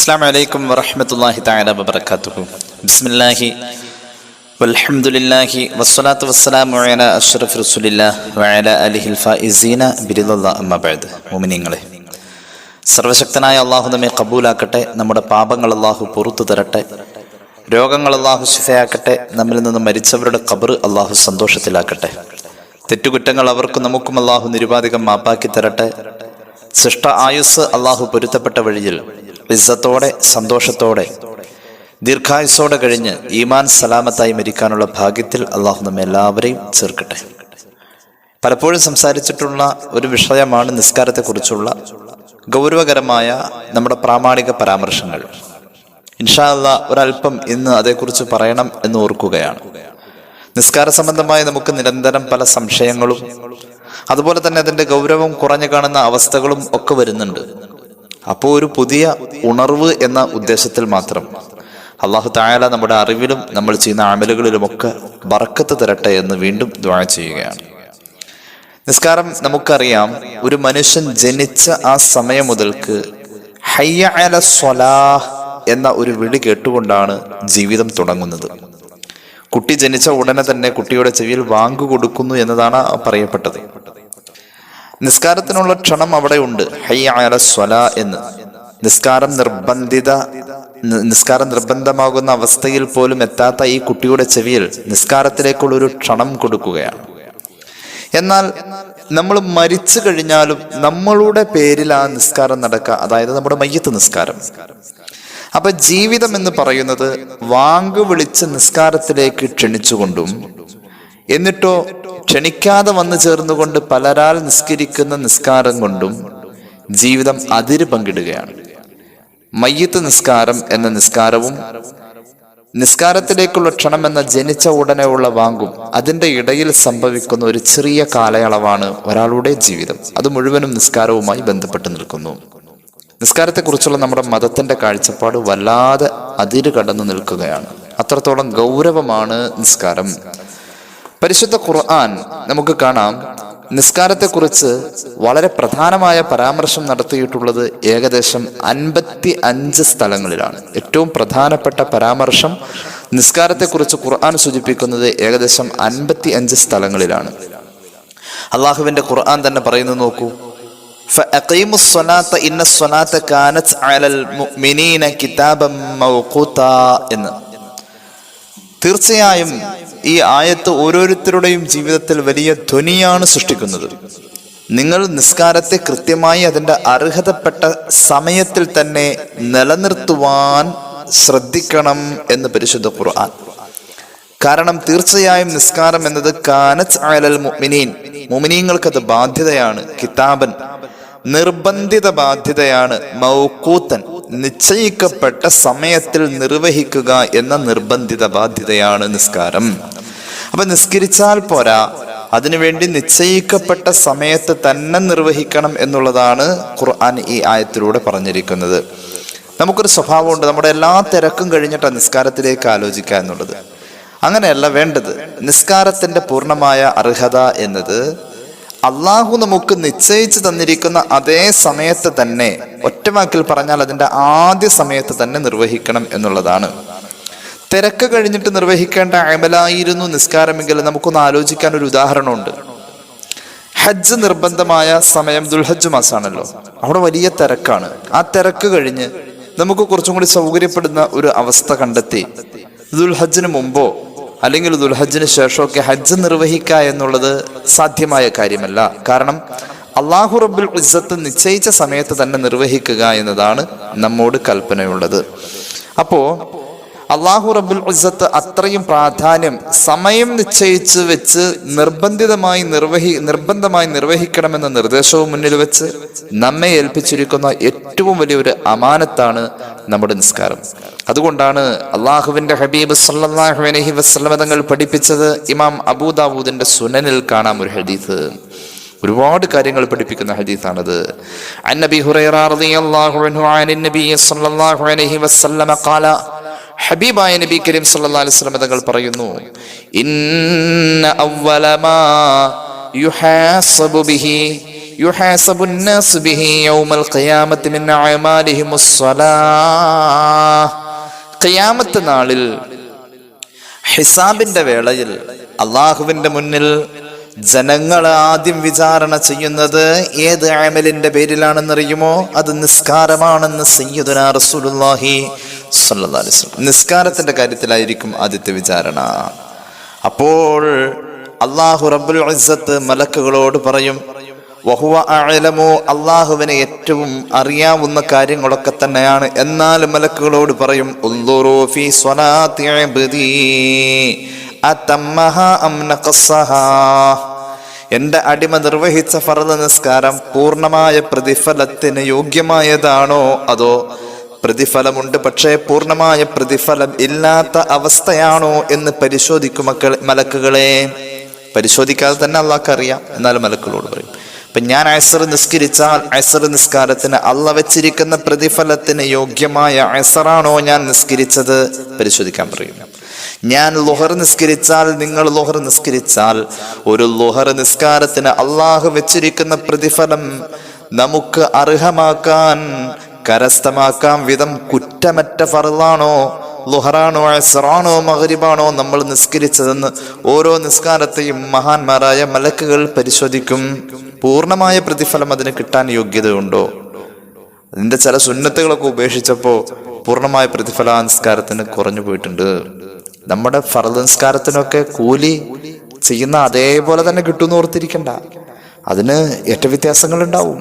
അസ്സലാമു അലൈക്കും വറഹ്മത്തുള്ളാഹി തആല വബറകാതുഹു. ബിസ്മില്ലാഹി വൽഹംദുലില്ലാഹി വസ്സലാത്തു വസ്സലാമു അലാ അഷ്റഫി റസൂലില്ലാഹി വഅലാ ആലിഹിൽ ഫായിസീന ബിറിദല്ലാഹി അമ്മാ ബഅദ്. മുഅ്മിനീങ്ങളെ, സർവശക്തനായ അല്ലാഹു നമ്മെ കബൂലാക്കട്ടെ. നമ്മുടെ പാപങ്ങൾ അല്ലാഹു പുറത്തു തരട്ടെ. രോഗങ്ങൾ അല്ലാഹു ശിഫയാക്കട്ടെ. നമ്മിൽ നിന്ന് മരിച്ചവരുടെ ഖബർ അല്ലാഹു സന്തോഷത്തിലാക്കട്ടെ. തെറ്റുകുറ്റങ്ങൾ അവർക്കും നമുക്കും അല്ലാഹു നിരുപാധികം മാപ്പാക്കി തരട്ടെ. സൃഷ്ട ആയുസ് അല്ലാഹു പൊരുത്തപ്പെട്ട വഴിയിൽ ഇസ്സത്തോടെ സന്തോഷത്തോടെ ദീർഘായുസോടെ കഴിഞ്ഞ് ഈമാൻ സലാമത്തായി മരിക്കാനുള്ള ഭാഗ്യത്തിൽ അല്ലാഹു നമ്മെ എല്ലാവരെയും ചേർക്കട്ടെ. പലപ്പോഴും സംസാരിച്ചിട്ടുള്ള ഒരു വിഷയമാണ് നിസ്കാരത്തെക്കുറിച്ചുള്ള ഗൗരവകരമായ നമ്മുടെ പ്രാമാണിക പരാമർശങ്ങൾ. ഇൻഷാ അല്ലാഹ് ഒരല്പം ഇന്ന് അതേക്കുറിച്ച് പറയണം എന്ന് ഓർക്കുകയാണ്. നിസ്കാര സംബന്ധമായി നമുക്ക് നിരന്തരം പല സംശയങ്ങളും അതുപോലെ തന്നെ അതിന്റെ ഗൗരവം കുറഞ്ഞു കാണുന്ന അവസ്ഥകളും ഒക്കെ വരുന്നുണ്ട്. അപ്പോൾ ഒരു പുതിയ ഉണർവ് എന്ന ഉദ്ദേശത്തിൽ മാത്രം അല്ലാഹു തആല നമ്മുടെ അറിവിലും നമ്മൾ ചെയ്യുന്ന അമലുകളിലുമൊക്കെ ബറക്കത്ത് തരട്ടെ എന്ന് വീണ്ടും ദുആ ചെയ്യുകയാണ്. നിസ്കാരം നമുക്കറിയാം, ഒരു മനുഷ്യൻ ജനിച്ച ആ സമയം മുതൽക്ക് ഹയ്യ അല സ്വലാഹ് എന്ന ഒരു വിളി കേട്ടുകൊണ്ടാണ് ജീവിതം തുടങ്ങുന്നത്. കുട്ടി ജനിച്ച ഉടനെ തന്നെ കുട്ടിയുടെ ചെവിയിൽ വാങ്കു കൊടുക്കുന്നു എന്നതാണ് പറയപ്പെട്ടത്. നിസ്കാരത്തിനുള്ള ക്ഷണം അവിടെ ഉണ്ട്, ഹയ്യ അല സ്വലാ എന്ന്. നിസ്കാരം നിർബന്ധമാകുന്ന അവസ്ഥയിൽ പോലും എത്താത്ത ഈ കുട്ടിയുടെ ചെവിയിൽ നിസ്കാരത്തിലേക്കുള്ള ഒരു ക്ഷണം കൊടുക്കുകയാണ്. എന്നാൽ നമ്മൾ മരിച്ചു കഴിഞ്ഞാലും നമ്മളുടെ പേരിൽ ആ നിസ്കാരം നടക്കുക, അതായത് നമ്മുടെ മയ്യത്ത് നിസ്കാരം. അപ്പൊ ജീവിതം എന്ന് പറയുന്നത് വാങ്ക് വിളിച്ച് നിസ്കാരത്തിലേക്ക് ക്ഷണിച്ചുകൊണ്ടും എന്നിട്ടോ ക്ഷണിക്കാതെ വന്നു ചേർന്നുകൊണ്ട് പലരാൽ നിസ്കരിക്കുന്ന നിസ്കാരം കൊണ്ടും ജീവിതം അതിര് പങ്കിടുകയാണ്. മയ്യത്ത് നിസ്കാരം എന്ന നിസ്കാരവും നിസ്കാരത്തിലേക്കുള്ള ക്ഷണം എന്ന ജനിച്ച ഉടനെയുള്ള വാങ്കും അതിൻ്റെ ഇടയിൽ സംഭവിക്കുന്ന ഒരു ചെറിയ കാലയളവാണ് ഒരാളുടെ ജീവിതം. അത് മുഴുവനും നിസ്കാരവുമായി ബന്ധപ്പെട്ട് നിൽക്കുന്നു. നിസ്കാരത്തെക്കുറിച്ചുള്ള നമ്മുടെ മതത്തിന്റെ കാഴ്ചപ്പാട് വല്ലാതെ അതിര് കടന്നു നിൽക്കുകയാണ്. അത്രത്തോളം ഗൗരവമാണ് നിസ്കാരം. പരിശുദ്ധ ഖുർആൻ നമുക്ക് കാണാം, നിസ്കാരത്തെക്കുറിച്ച് വളരെ പ്രധാനമായ പരാമർശം നടത്തിയിട്ടുള്ളത് ഏകദേശം 55 സ്ഥലങ്ങളിലാണ്. ഏറ്റവും പ്രധാനപ്പെട്ട പരാമർശം നിസ്കാരത്തെക്കുറിച്ച് ഖുർആൻ സൂചിപ്പിക്കുന്നത് ഏകദേശം 55 സ്ഥലങ്ങളിലാണ്. അള്ളാഹുവിന്റെ ഖുർആൻ തന്നെ പറയുന്നത് നോക്കൂ, فأقيموا الصلاة إن الصلاة كانت على المؤمنين كتابا موقوتا എന്ന്. തീർച്ചയായും ഈ ആയത്ത് ഓരോരുത്തരുടെയും ജീവിതത്തിൽ വലിയ ധ്വനിയാണ് സൃഷ്ടിക്കുന്നത്. നിങ്ങൾ നിസ്കാരത്തെ കൃത്യമായി അതിന്റെ അർഹതപ്പെട്ട സമയത്തിൽ തന്നെ നിലനിർത്തുവാൻ ശ്രദ്ധിക്കണം എന്ന് പരിശുദ്ധ ഖുർആൻ. കാരണം തീർച്ചയായും നിസ്കാരം എന്നത് കാനത്ത് അലൽ മുഅ്മിനീൻ, മുഅ്മിനീങ്ങൾക്കത് ബാധ്യതയാണ്. കിതാബൻ, നിർബന്ധിത ബാധ്യതയാണ്. മൗഖൂത്തൻ, നിശ്ചയിക്കപ്പെട്ട സമയത്തിൽ നിർവഹിക്കുക എന്ന നിർബന്ധിത ബാധ്യതയാണ് നിസ്കാരം. അപ്പൊ നിസ്കരിച്ചാൽ പോരാ, അതിനുവേണ്ടി നിശ്ചയിക്കപ്പെട്ട സമയത്ത് തന്നെ നിർവഹിക്കണം എന്നുള്ളതാണ് ഖുർആൻ ഈ ആയത്തിലൂടെ പറഞ്ഞിരിക്കുന്നത്. നമുക്കൊരു സ്വഭാവമുണ്ട്, നമ്മുടെ എല്ലാ തിരക്കും കഴിഞ്ഞിട്ടാണ് നിസ്കാരത്തിലേക്ക് ആലോചിക്കുക എന്നുള്ളത്. അങ്ങനെയല്ല വേണ്ടത്. നിസ്കാരത്തിന്റെ പൂർണ്ണമായ അർഹത എന്നത് അള്ളാഹു നമുക്ക് നിശ്ചയിച്ചു തന്നിരിക്കുന്ന അതേ സമയത്ത് തന്നെ, ഒറ്റവാക്കിൽ പറഞ്ഞാൽ അതിന്റെ ആദ്യ സമയത്ത് തന്നെ നിർവഹിക്കണം എന്നുള്ളതാണ്. തിരക്ക് കഴിഞ്ഞിട്ട് നിർവഹിക്കേണ്ട അമലായിരുന്നു നിസ്കാരമെങ്കിൽ നമുക്കൊന്ന് ആലോചിക്കാൻ ഒരു ഉദാഹരണമുണ്ട്. ഹജ്ജ് നിർബന്ധമായ സമയം ദുൽഹജ്ജ് മാസമാണല്ലോ. അവിടെ വലിയ തിരക്കാണ്. ആ തിരക്ക് കഴിഞ്ഞ് നമുക്ക് കുറച്ചും കൂടി സൗകര്യപ്പെടുന്ന ഒരു അവസ്ഥ കണ്ടെത്തി ദുൽഹജ്ജിന് മുമ്പോ അല്ലെങ്കിൽ ദുൽഹജ്ജിന് ശേഷമൊക്കെ ഹജ്ജ് നിർവഹിക്കുക എന്നുള്ളത് സാധ്യമായ കാര്യമല്ല. കാരണം അല്ലാഹു റബ്ബുൽ ഇസ്സത്ത് നിശ്ചയിച്ച സമയത്ത് തന്നെ നിർവഹിക്കുക എന്നതാണ് നമ്മോട് കൽപ്പനയുള്ളത്. അപ്പോ അല്ലാഹു റബ്ബുൽ ഇസ്സത്ത് അത്രയും പ്രാധാന്യം സമയം നിശ്ചയിച്ച് വെച്ച് നിർബന്ധമായി നിർവഹിക്കണമെന്ന നിർദ്ദേശവും മുന്നിൽ വെച്ച് നമ്മെ ഏൽപ്പിച്ചിരിക്കുന്ന ഏറ്റവും വലിയൊരു അമാനത്താണ് നമ്മുടെ നിസ്കാരം. അതുകൊണ്ടാണ് അള്ളാഹുവിന്റെ ഹബീബ് സല്ലല്ലാഹു അലൈഹി വസല്ലം തങ്ങൾ പഠിപ്പിച്ചത്. ഇമാം അബൂദാവൂദിന്റെ സുനനിൽ കാണാം ഒരു ഹദീസ്. ഒരുപാട് കാര്യങ്ങൾ പഠിപ്പിക്കുന്ന ഹദീസാണത്. അൻ നബി ഹുറൈറ റളിയല്ലാഹു അൻഹു അൻ നബി സല്ലല്ലാഹു അലൈഹി വസല്ലം ഖാല, ഹബീബായ നബി കരീം സല്ലല്ലാഹു അലൈഹി വസല്ലം തങ്ങൾ പറയുന്നു, ഇന്ന അവ്വല മാ യുഹാസബു ബിഹി യുഹാസബുൻ നാസു ബിഹി യൗമൽ ഖിയാമത്തി മിൻ അഅമാലിഹിമുസ് സ്വലാഹ്. ഖിയാമത്ത് നാളിൽ ഹിസാബിന്റെ വേളയിൽ അള്ളാഹുവിന്റെ മുന്നിൽ ജനങ്ങൾ ആദ്യം വിചാരണ ചെയ്യുന്നത് ഏത് അമലിന്റെ പേരിലാണെന്നറിയുമോ? അത് നിസ്കാരമാണെന്ന് സയ്യിദുനാ റസൂലുള്ളാഹി സ്വല്ലല്ലാഹു അലൈഹി വസല്ലം. നിസ്കാരത്തിന്റെ കാര്യത്തിലായിരിക്കും ആദ്യത്തെ വിചാരണ. അപ്പോൾ അല്ലാഹു റബ്ബുൽ ഇസ്സത്ത് മലക്കുകളോട് പറയും, വഹുവ അഅലമു, അള്ളാഹുവിനെ ഏറ്റവും അറിയാവുന്ന കാര്യങ്ങളൊക്കെ തന്നെയാണ്. എന്നാൽ മലക്കുകളോട് പറയും, ഉൻദുറൂ ഫീ സ്വലാത്തി അബ്ദി അതമ്മഹ അം നഖസഹാ. എന്റെ അടിമ നിർവഹിച്ച ഫർദ് നിസ്കാരം പൂർണ്ണമായ പ്രതിഫലത്തിന് യോഗ്യമായതാണോ, അതോ പ്രതിഫലമുണ്ട് പക്ഷേ പൂർണ്ണമായ പ്രതിഫലം ഇല്ലാത്ത അവസ്ഥയാണോ എന്ന് പരിശോധിക്കും മലക്കുകളെ. പരിശോധിക്കാതെ തന്നെ അള്ളാഹ്ക്ക് അറിയാം. എന്നാലും മലക്കുകളോട് പറയും, ഇപ്പൊ ഞാൻ അസ്ർ നിസ്കരിച്ചാൽ അസ്ർ നിസ്കാരത്തിന് അള്ളാഹ് വെച്ചിരിക്കുന്ന പ്രതിഫലത്തിന് യോഗ്യമായ അസ്റാണോ ഞാൻ നിസ്കരിച്ചത് പരിശോധിക്കാൻ പറയും. ഞാൻ ളുഹർ നിസ്കരിച്ചാൽ, നിങ്ങൾ ളുഹർ നിസ്കരിച്ചാൽ, ഒരു ളുഹർ നിസ്കാരത്തിന് അള്ളാഹു വെച്ചിരിക്കുന്ന പ്രതിഫലം നമുക്ക് അർഹമാക്കാൻ കരസ്ഥമാക്കാൻ വിധം കുറ്റമറ്റ ഫർളാണോ, ളുഹറാണോ അസ്റാണോ മഗ്രിബാണോ നമ്മൾ നിസ്കരിച്ചതെന്ന് ഓരോ നിസ്കാരത്തെയും മഹാന്മാരായ മലക്കുകൾ പരിശോധിക്കും. പൂർണ്ണമായ പ്രതിഫലം അതിന് കിട്ടാൻ യോഗ്യതയുണ്ടോ? അതിന്റെ ചില സുന്നത്തുകളൊക്കെ ഉപേക്ഷിച്ചപ്പോൾ പൂർണ്ണമായ പ്രതിഫല നിസ്കാരത്തിന് കുറഞ്ഞു പോയിട്ടുണ്ട്. നമ്മുടെ ഫർദ് നിസ്കാരത്തിനൊക്കെ കൂലി ചെയ്യുന്ന അതേപോലെ തന്നെ കിട്ടുമെന്ന് ഓർത്തിരിക്കണ്ട. അതിന് ഏറ്റ വ്യത്യാസങ്ങൾ ഉണ്ടാവും.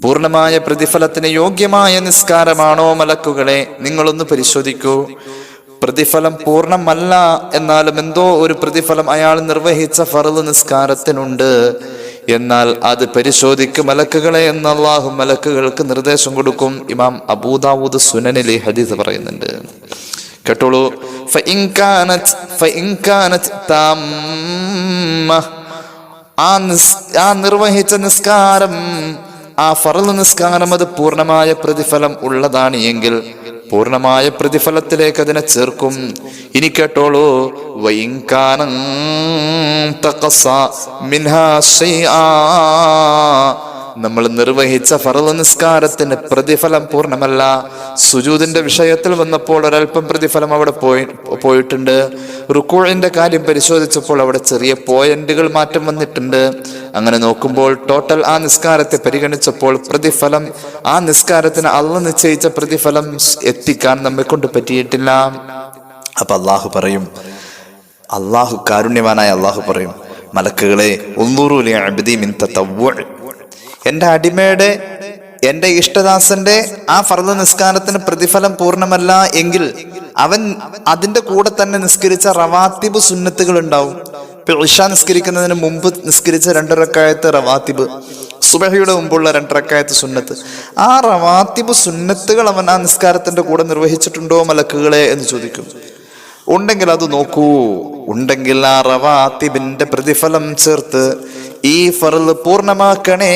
പൂർണ്ണമായ പ്രതിഫലത്തിന് യോഗ്യമായ നിസ്കാരമാണോ മലക്കുകളെ? നിങ്ങളൊന്ന് പരിശോധിക്കൂ. പ്രതിഫലം പൂർണ്ണമല്ല, എന്നാലും എന്തോ ഒരു പ്രതിഫലം അയാൾ നിർവഹിച്ച ഫർദ് നിസ്കാരത്തിനുണ്ട്. എന്നാൽ അത് പരിശോധിക്കും മലക്കുകളെ എന്ന് അല്ലാഹു മലക്കുകൾക്ക് നിർദ്ദേശം കൊടുക്കും. ഇമാം അബൂദാവൂദ് സുനനിൽ ഈ ഹദീസ് പറയുന്നുണ്ട്, കേട്ടോളൂ. ആ നിർവഹിച്ച നിസ്കാരം, ആ ഫർള് നിസ്കാരം അത് പൂർണ്ണമായ പ്രതിഫലം ഉള്ളതാണ് എങ്കിൽ പൂർണ്ണമായ പ്രതിഫലത്തിലേക്ക് അതിനെ ചേർക്കും. ഇനി കേട്ടോളൂ, വഇൻകാന തഖസ മിൻഹാ ശൈആ, നമ്മൾ നിർവഹിച്ച ഫർള് നിസ്കാരത്തിന് പ്രതിഫലം പൂർണ്ണമല്ല. സുജൂദിന്റെ വിഷയത്തിൽ വന്നപ്പോൾ ഒരൽപ്പം പ്രതിഫലം അവിടെ പോയിട്ടുണ്ട്. റുക്കൂഇന്റെ കാര്യം പരിശോധിച്ചപ്പോൾ അവിടെ ചെറിയ പോയിന്റുകൾ മാറ്റം വന്നിട്ടുണ്ട്. അങ്ങനെ നോക്കുമ്പോൾ ടോട്ടൽ ആ നിസ്കാരത്തെ പരിഗണിച്ചപ്പോൾ പ്രതിഫലം, ആ നിസ്കാരത്തിന് അള്ളാഹ് നിശ്ചയിച്ച പ്രതിഫലം എത്തിക്കാൻ നമ്മെ കൊണ്ട് പറ്റിയിട്ടില്ല. അപ്പൊ അള്ളാഹു പറയും, അള്ളാഹു കാരുണ്യവാനായ അള്ളാഹു പറയും, മലക്കുകളെ ഉൻദുറൂ ലി അബ്ദി മിൻ തതവ്വു, എന്റെ അടിമയുടെ, എന്റെ ഇഷ്ടദാസന്റെ ആ ഫർദ് നിസ്കാരത്തിന് പ്രതിഫലം പൂർണ്ണമല്ല എങ്കിൽ അവൻ അതിന്റെ കൂടെ തന്നെ നിസ്കരിച്ച റവാത്തിബ് സുന്നത്തുകൾ ഉണ്ടാവും. ഇശാ നിസ്കരിക്കുന്നതിന് മുമ്പ് നിസ്കരിച്ച 2 റക്അത്ത് റവാത്തിബ്, സുബഹിയുടെ മുമ്പുള്ള 2 റക്അത്ത് സുന്നത്ത്, ആ റവാത്തിബ് സുന്നത്തുകൾ അവൻ ആ നിസ്കാരത്തിന്റെ കൂടെ നിർവഹിച്ചിട്ടുണ്ടോ മലക്കുകളെ എന്ന് ചോദിക്കും. ഉണ്ടെങ്കിൽ അത് നോക്കൂ. ഉണ്ടെങ്കിൽ ആ റവാത്തിബിന്റെ പ്രതിഫലം ചേർത്ത് ഈ ഫർള് പൂർണ്ണമാക്കണേ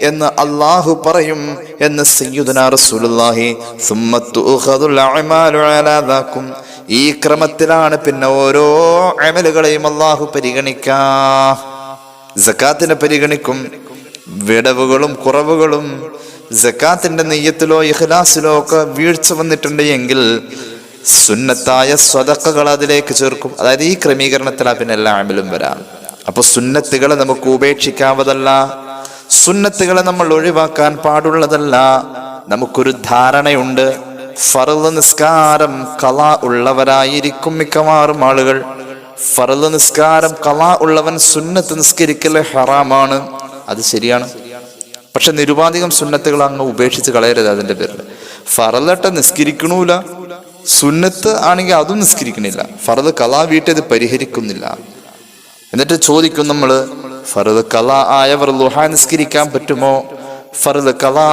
എന്ന് അല്ലാഹു പറയും എന്ന് സയ്യിദുനാ റസൂലുള്ളാഹി. സുമ്മ തുഖദുൽ അഅമാലു അലാ ദാക്കും, ഈ ക്രമത്തിലാണ് പിന്നെ ഓരോ അമലുകളെയും അല്ലാഹു പരിഗണിക്കാ. സകാത്തിനെ പരിഗണിക്കും, വിടവുകളും കുറവുകളും. സകാത്തിന്റെ നിയ്യത്തിലോ ഇഖ്ലാസിലോ ഒക്കെ വീഴ്ച വന്നിട്ടുണ്ട് എങ്കിൽ സുന്നത്തായ സ്വതക്കകൾ അതിലേക്ക് ചേർക്കും. അതായത് ഈ ക്രമീകരണത്തിലാണ് പിന്നെ എല്ലാ അമലും വരാം. അപ്പൊ സുന്നത്തുകളെ നമുക്ക് ഉപേക്ഷിക്കാവതല്ല, സുന്നത്തുകളെ നമ്മൾ ഒഴിവാക്കാൻ പാടുള്ളതല്ല. നമുക്കൊരു ധാരണയുണ്ട്, ഫർള് നിസ്കാരം ഖളാ ഉള്ളവരായിരിക്കും മിക്കവാറും ആളുകൾ. ഫർള് നിസ്കാരം ഖളാ ഉള്ളവൻ സുന്നത്ത് നിസ്കരിക്കൽ ഹറാമാണ്. അത് ശരിയാണ്. പക്ഷെ നിരുപാധികം സുന്നത്തുകൾ അങ്ങ് ഉപേക്ഷിച്ച് കളയരുത്. അതിന്റെ പേരിൽ ഫർളട്ട നിസ്കരിക്കണൂല, സുന്നത്ത് ആണെങ്കിൽ അതും നിസ്കരിക്കണില്ല, ഫർള് ഖളാ വീട്ടത് പരിഹരിക്കുന്നില്ല. എന്നിട്ട് ചോദിക്കും നമ്മള്, ഫർള് ഖളാ ആയവർ ളുഹാ നിസ്കരിക്കാൻ പറ്റുമോ, ഫർള് ഖളാ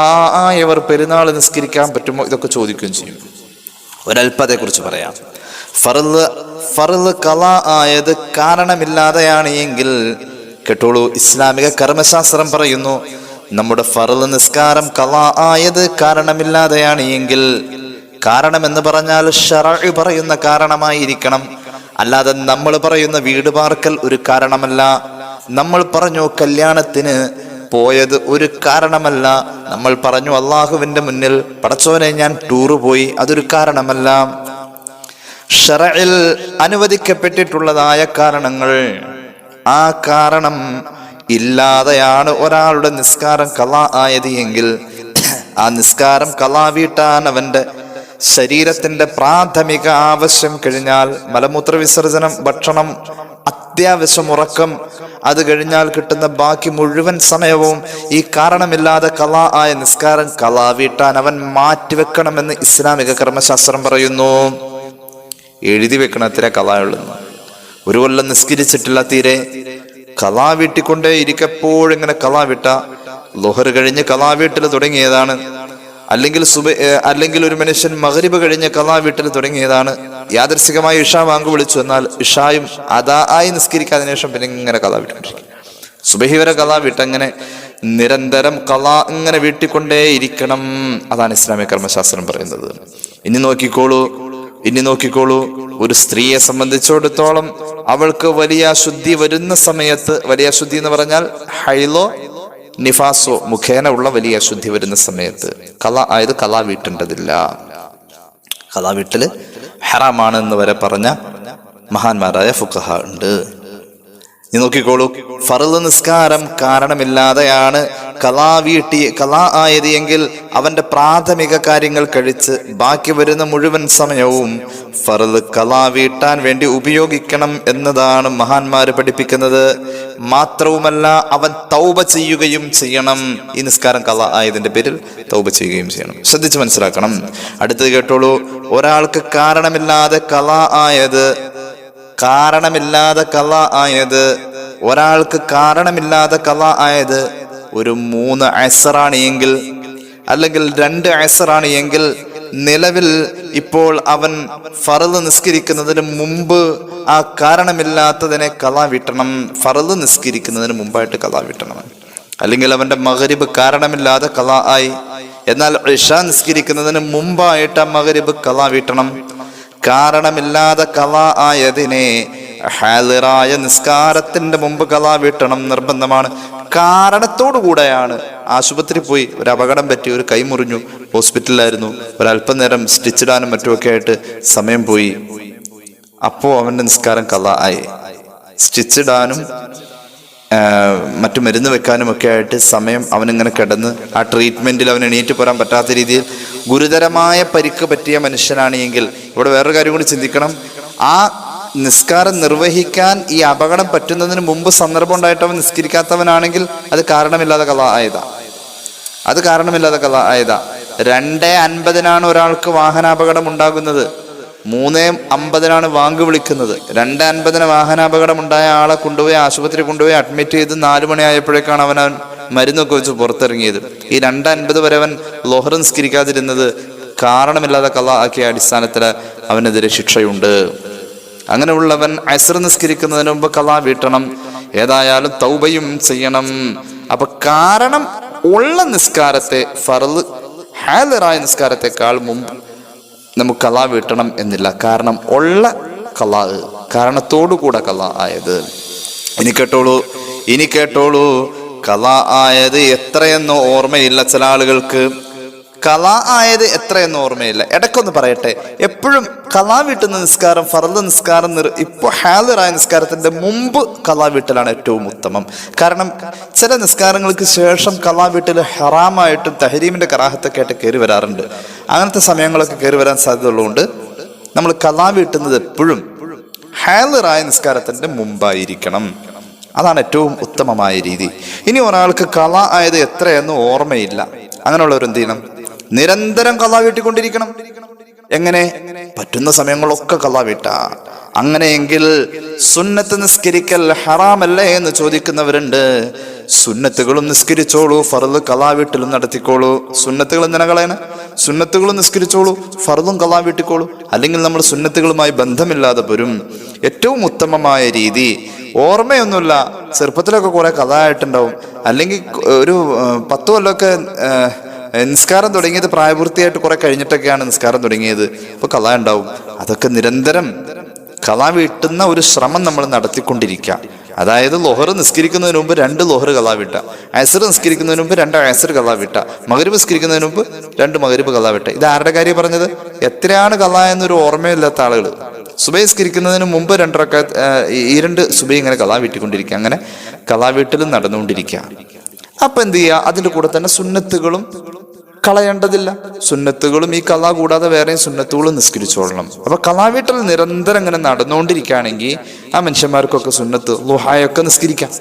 ആയവർ പെരുന്നാൾ നിസ്കരിക്കാൻ പറ്റുമോ, ഇതൊക്കെ ചോദിക്കുകയും ചെയ്യും. ഒരൽപ്പതയെ കുറിച്ച് പറയാം. ഫർള് ഖളാ ആയത് കാരണമില്ലാതെയാണ് എങ്കിൽ കേട്ടോളൂ, ഇസ്ലാമിക കർമ്മശാസ്ത്രം പറയുന്നു, നമ്മുടെ ഫർള് നിസ്കാരം ഖളാ ആയത് കാരണമില്ലാതെയാണ് എങ്കിൽ, കാരണം എന്ന് പറഞ്ഞാൽ ശറഅ് പറയുന്ന കാരണമായിരിക്കണം, അല്ലാതെ നമ്മൾ പറയുന്ന വീട് പാർക്കൽ ഒരു കാരണമല്ല. നമ്മൾ പറഞ്ഞു കല്യാണത്തിന് പോയത് ഒരു കാരണമല്ല. നമ്മൾ പറഞ്ഞു അള്ളാഹുവിന്റെ മുന്നിൽ പടച്ചോനെ ഞാൻ ടൂറ് പോയി, അതൊരു കാരണമല്ല. ശറഇൽ അനുവദിക്കപ്പെട്ടിട്ടുള്ളതായ കാരണങ്ങൾ, ആ കാരണം ഇല്ലാതെയാണ് ഒരാളുടെ നിസ്കാരം ഖളാ ആയത് എങ്കിൽ ആ നിസ്കാരം ഖളാ വീട്ടാൻ അവന്റെ ശരീരത്തിന്റെ പ്രാഥമിക ആവശ്യം കഴിഞ്ഞാൽ, മലമൂത്ര വിസർജനം, ഭക്ഷണം, അത്യാവശ്യം ഉറക്കം, അത് കഴിഞ്ഞാൽ കിട്ടുന്ന ബാക്കി മുഴുവൻ സമയവും ഈ കാരണമില്ലാതെ ഖളാ ആയ നിസ്കാരം ഖളാ വീട്ടാൻ അവൻ മാറ്റിവെക്കണമെന്ന് ഇസ്ലാമിക കർമ്മശാസ്ത്രം പറയുന്നു. എഴുതി വെക്കണം എത്ര ഖളാ ഉള്ളെന്ന്. ഒരു കൊല്ലം നിസ്കരിച്ചിട്ടില്ല തീരെ, ഖളാ വീട്ടിക്കൊണ്ടേ ഇരിക്കപ്പോഴിങ്ങനെ ഖളാ വിട്ട, ളുഹർ കഴിഞ്ഞ് ഖളാ വീട്ടിൽ തുടങ്ങിയതാണ്, അല്ലെങ്കിൽ ഒരു മനുഷ്യൻ മഗ്രിബ് കഴിഞ്ഞ് ഖളാ വീട്ടിൽ തുടങ്ങിയതാണ്, യാദൃശികമായി ഇഷാ വാങ്ക് വിളിച്ചു, എന്നാൽ ഇഷായും അതാ ആയി നിസ്കരിക്കാതിനു ശേഷം പിന്നെ ഇങ്ങനെ ഖളാ വിട്ടുകൊണ്ടിരിക്കും. സുബഹി വരെ ഖളാ വിട്ടങ്ങനെ നിരന്തരം ഖളാ ഇങ്ങനെ വീട്ടിക്കൊണ്ടേ ഇരിക്കണം. അതാണ് ഇസ്ലാമിക കർമ്മശാസ്ത്രം പറയുന്നത്. ഇനി നോക്കിക്കോളൂ, ഒരു സ്ത്രീയെ സംബന്ധിച്ചിടത്തോളം അവൾക്ക് വലിയ അശുദ്ധി വരുന്ന സമയത്ത്, വലിയ അശുദ്ധി എന്ന് പറഞ്ഞാൽ ഹൈലോ നിഫാസോ മുഖേന ഉള്ള വലിയ അശുദ്ധി വരുന്ന സമയത്ത് ഖളാ ആയത് ഖളാ വീട്ടേണ്ടതില്ല. ഖളാ വീട്ടല് ഹറാമാണ് എന്ന് വരെ പറഞ്ഞ മഹാന്മാരായ ഫുഖഹ ഉണ്ട്. നീ നോക്കിക്കോളൂ, ഫർള് നിസ്കാരം കാരണമില്ലാതെയാണ് ഖളാ ആയത് എങ്കിൽ അവന്റെ പ്രാഥമിക കാര്യങ്ങൾ കഴിച്ച് ബാക്കി വരുന്ന മുഴുവൻ സമയവും ഫർള് ഖളാ വീട്ടാൻ വേണ്ടി ഉപയോഗിക്കണം എന്നതാണ് മഹാന്മാര് പഠിപ്പിക്കുന്നത്. മാത്രവുമല്ല, അവൻ തൗബ ചെയ്യുകയും ചെയ്യണം. ഈ നിസ്കാരം ഖളാ ആയതിന്റെ പേരിൽ തൗബ ചെയ്യുകയും ചെയ്യണം. ശ്രദ്ധിച്ച് മനസ്സിലാക്കണം. അടുത്തത് കേട്ടോളൂ, ഒരാൾക്ക് കാരണമില്ലാതെ ഖളാ ആയത് ഒരു 3 അസറാണ് എങ്കിൽ, അല്ലെങ്കിൽ 2 അസറാണ് എങ്കിൽ, നിലവിൽ ഇപ്പോൾ അവൻ ഫർള് നിസ്കരിക്കുന്നതിന് മുമ്പ് ആ കാരണമില്ലാത്തതിനെ ഖളാ വീട്ടണം. ഫർള് നിസ്കരിക്കുന്നതിന് മുമ്പായിട്ട് ഖളാ വീട്ടണം. അല്ലെങ്കിൽ അവന്റെ മഗ്രിബ് കാരണമില്ലാതെ ഖളാ ആയി, എന്നാൽ ഇശാ നിസ്കരിക്കുന്നതിന് മുമ്പായിട്ട് ആ മഗ്രിബ് ഖളാ വീട്ടണം. കാരണമില്ലാതെ ഖളാ ആയതിനെ ഹാളിറായ നിസ്കാരത്തിന്റെ മുമ്പ് ഖളാ വീട്ടണം, നിർബന്ധമാണ്. കാരണത്തോടു കൂടെയാണ്, ആശുപത്രി പോയി, ഒരു അപകടം പറ്റി, ഒരു കൈ മുറിഞ്ഞു, ഹോസ്പിറ്റലിലായിരുന്നു, ഒരല്പം നേരം സ്റ്റിച്ചിടാനും മറ്റുമൊക്കെ ആയിട്ട് സമയം പോയി, അപ്പോ അവന്റെ നിസ്കാരം ഖളാ ആയി. സ്റ്റിച്ചിടാനും മറ്റു മരുന്ന് വെക്കാനും ഒക്കെ ആയിട്ട് സമയം അവനിങ്ങനെ കിടന്ന് ആ ട്രീറ്റ്മെന്റിൽ അവൻ എണീറ്റ് പോരാൻ പറ്റാത്ത രീതിയിൽ ഗുരുതരമായ പരിക്ക് പറ്റിയ മനുഷ്യനാണ് എങ്കിൽ, ഇവിടെ വേറൊരു കാര്യം കൂടി ചിന്തിക്കണം. ആ നിസ്കാരം നിർവഹിക്കാൻ ഈ അപകടം പറ്റുന്നതിന് മുമ്പ് സന്ദർഭം ഉണ്ടായിട്ട് അവൻ നിസ്കരിക്കാത്തവനാണെങ്കിൽ അത് കാരണമില്ലാതെ ഖളാ ആയതാ. 2:50 ഒരാൾക്ക് വാഹനാപകടം ഉണ്ടാകുന്നത്, 3:50 വാങ്ക് വിളിക്കുന്നത്. 2:50 വാഹനാപകടം ഉണ്ടായ ആളെ ആശുപത്രി കൊണ്ടുപോയി അഡ്മിറ്റ് ചെയ്ത് 4 മണിയായപ്പോഴേക്കാണ് അവൻ മരുന്നൊക്കെ വെച്ച് പുറത്തിറങ്ങിയത്. ഈ 2:50 വരെ അവൻ ളുഹർ നിസ്കരിക്കാതിരുന്നത് കാരണമില്ലാതെ ഖളാ ആക്കിയ അടിസ്ഥാനത്തിൽ അവനെതിരെ ശിക്ഷയുണ്ട്. അങ്ങനെയുള്ളവൻ അസ്ർ നിസ്കരിക്കുന്നതിന് മുമ്പ് ഖളാ വീട്ടണം. ഏതായാലും തൗബയും ചെയ്യണം. അപ്പൊ കാരണം ഉള്ള നിസ്കാരത്തെ, ഫർള് ഹാളിറായ നിസ്കാരത്തെക്കാൾ മുമ്പ് നമുക്ക് ഖളാ വീട്ടണം എന്നില്ല. കാരണം ഉള്ള ഖളാ, കാരണത്തോടുകൂടെ ഖളാ ആയത്. ഇനി കേട്ടോളൂ, ഖളാ ആയത് എത്രയെന്നോ ഓർമ്മയില്ല ചില ആളുകൾക്ക്. ഖളാ ആയത് എത്രയെന്ന് ഓർമ്മയില്ല. ഇടയ്ക്കൊന്ന് പറയട്ടെ, എപ്പോഴും ഖളാ വീട്ടുന്ന നിസ്കാരം, ഫർള് നിസ്കാരം ഇപ്പോൾ ഹാളിറായ നിസ്കാരത്തിന്റെ മുമ്പ് ഖളാ വീട്ടലാണ് ഏറ്റവും ഉത്തമം. കാരണം ചില നിസ്കാരങ്ങൾക്ക് ശേഷം ഖളാ വീട്ടിൽ ഹറാമായിട്ടും തഹരീമിന്റെ കറാഹത്തൊക്കെ ആയിട്ട് കയറി വരാറുണ്ട്. അങ്ങനത്തെ സമയങ്ങളൊക്കെ കയറി വരാൻ സാധ്യത ഉള്ളതുകൊണ്ട് നമ്മൾ ഖളാ വീട്ടുന്നത് എപ്പോഴും ഹാളിറായ നിസ്കാരത്തിന്റെ മുമ്പായിരിക്കണം. അതാണ് ഏറ്റവും ഉത്തമമായ രീതി. ഇനി ഒരാൾക്ക് ഖളാ ആയത് എത്രയെന്ന് ഓർമ്മയില്ല, അങ്ങനെയുള്ളവർ എന്ത് ചെയ്യണം? നിരന്തരം ഖളാ വീട്ടിക്കൊണ്ടിരിക്കണം. എങ്ങനെ? പറ്റുന്ന സമയങ്ങളൊക്കെ ഖളാ വീട്ടാ. അങ്ങനെയെങ്കിൽ സുന്നത്ത് നിസ്കരിക്കൽ ഹറാമല്ലേ എന്ന് ചോദിക്കുന്നവരുണ്ട്. സുന്നത്തുകളും നിസ്കരിച്ചോളൂ, ഫർള് ഖളാ വീട്ടിലും നടത്തിക്കോളൂ. സുന്നത്തുകൾ എന്തിനാ കളയണ? സുന്നത്തുകളും നിസ്കരിച്ചോളൂ, ഫർളും ഖളാ വീട്ടിക്കോളൂ. അല്ലെങ്കിൽ നമ്മൾ സുന്നത്തുകളുമായി ബന്ധമില്ലാതെ വരും. ഏറ്റവും ഉത്തമമായ രീതി, ഓർമ്മയൊന്നുമില്ല, ചെറുപ്പത്തിലൊക്കെ കുറെ ഖളാ ആയിട്ടുണ്ടാവും, അല്ലെങ്കിൽ ഒരു 10 കൊല്ലമൊക്കെ നിസ്കാരം തുടങ്ങിയത് പ്രായപൂർത്തിയായിട്ട് കുറെ കഴിഞ്ഞിട്ടൊക്കെയാണ് നിസ്കാരം തുടങ്ങിയത്, അപ്പൊ ഖളാ ഉണ്ടാവും. അതൊക്കെ നിരന്തരം ഖളാ വീട്ടുന്ന ഒരു ശ്രമം നമ്മൾ നടത്തിക്കൊണ്ടിരിക്കുക. അതായത് ലൊഹർ നിസ്കരിക്കുന്നതിന് മുമ്പ് 2 ലൊഹർ ഖളാ വീട്ട, അസർ നിസ്കരിക്കുന്നതിന് മുമ്പ് 2 അസർ ഖളാ വീട്ട, മഗ്രിബ് നിസ്കരിക്കുന്നതിന് മുമ്പ് 2 മഗ്രിബ് ഖളാ വീട്ട. ഇത് ആരുടെ കാര്യം പറഞ്ഞത്? എത്രയാണ് ഖളാ എന്നൊരു ഓർമ്മയില്ലാത്ത ആളുകൾ. സുബൈ നിസ്കരിക്കുന്നതിന് മുമ്പ് 2 റക്അത്ത്, ഈ 2 സുബൈ ഇങ്ങനെ ഖളാ വീട്ടിക്കൊണ്ടിരിക്കുക, അങ്ങനെ ഖളാ വീട്ടിലും നടന്നുകൊണ്ടിരിക്കുക. അപ്പൊ എന്ത് ചെയ്യുക? അതിന്റെ കൂടെ തന്നെ സുന്നത്തുകളും കളയേണ്ടതില്ല. സുന്നത്തുകളും ഈ ഖളാ കൂടാതെ വേറെയും സുന്നത്തുകളും നിസ്കരിച്ചോളണം. അപ്പൊ ഖളാ വീട്ടിൽ നിരന്തരം ഇങ്ങനെ നടന്നുകൊണ്ടിരിക്കുകയാണെങ്കിൽ ആ മനുഷ്യന്മാർക്കൊക്കെ സുന്നത്ത് ളുഹായൊക്കെ നിസ്കരിക്കാം.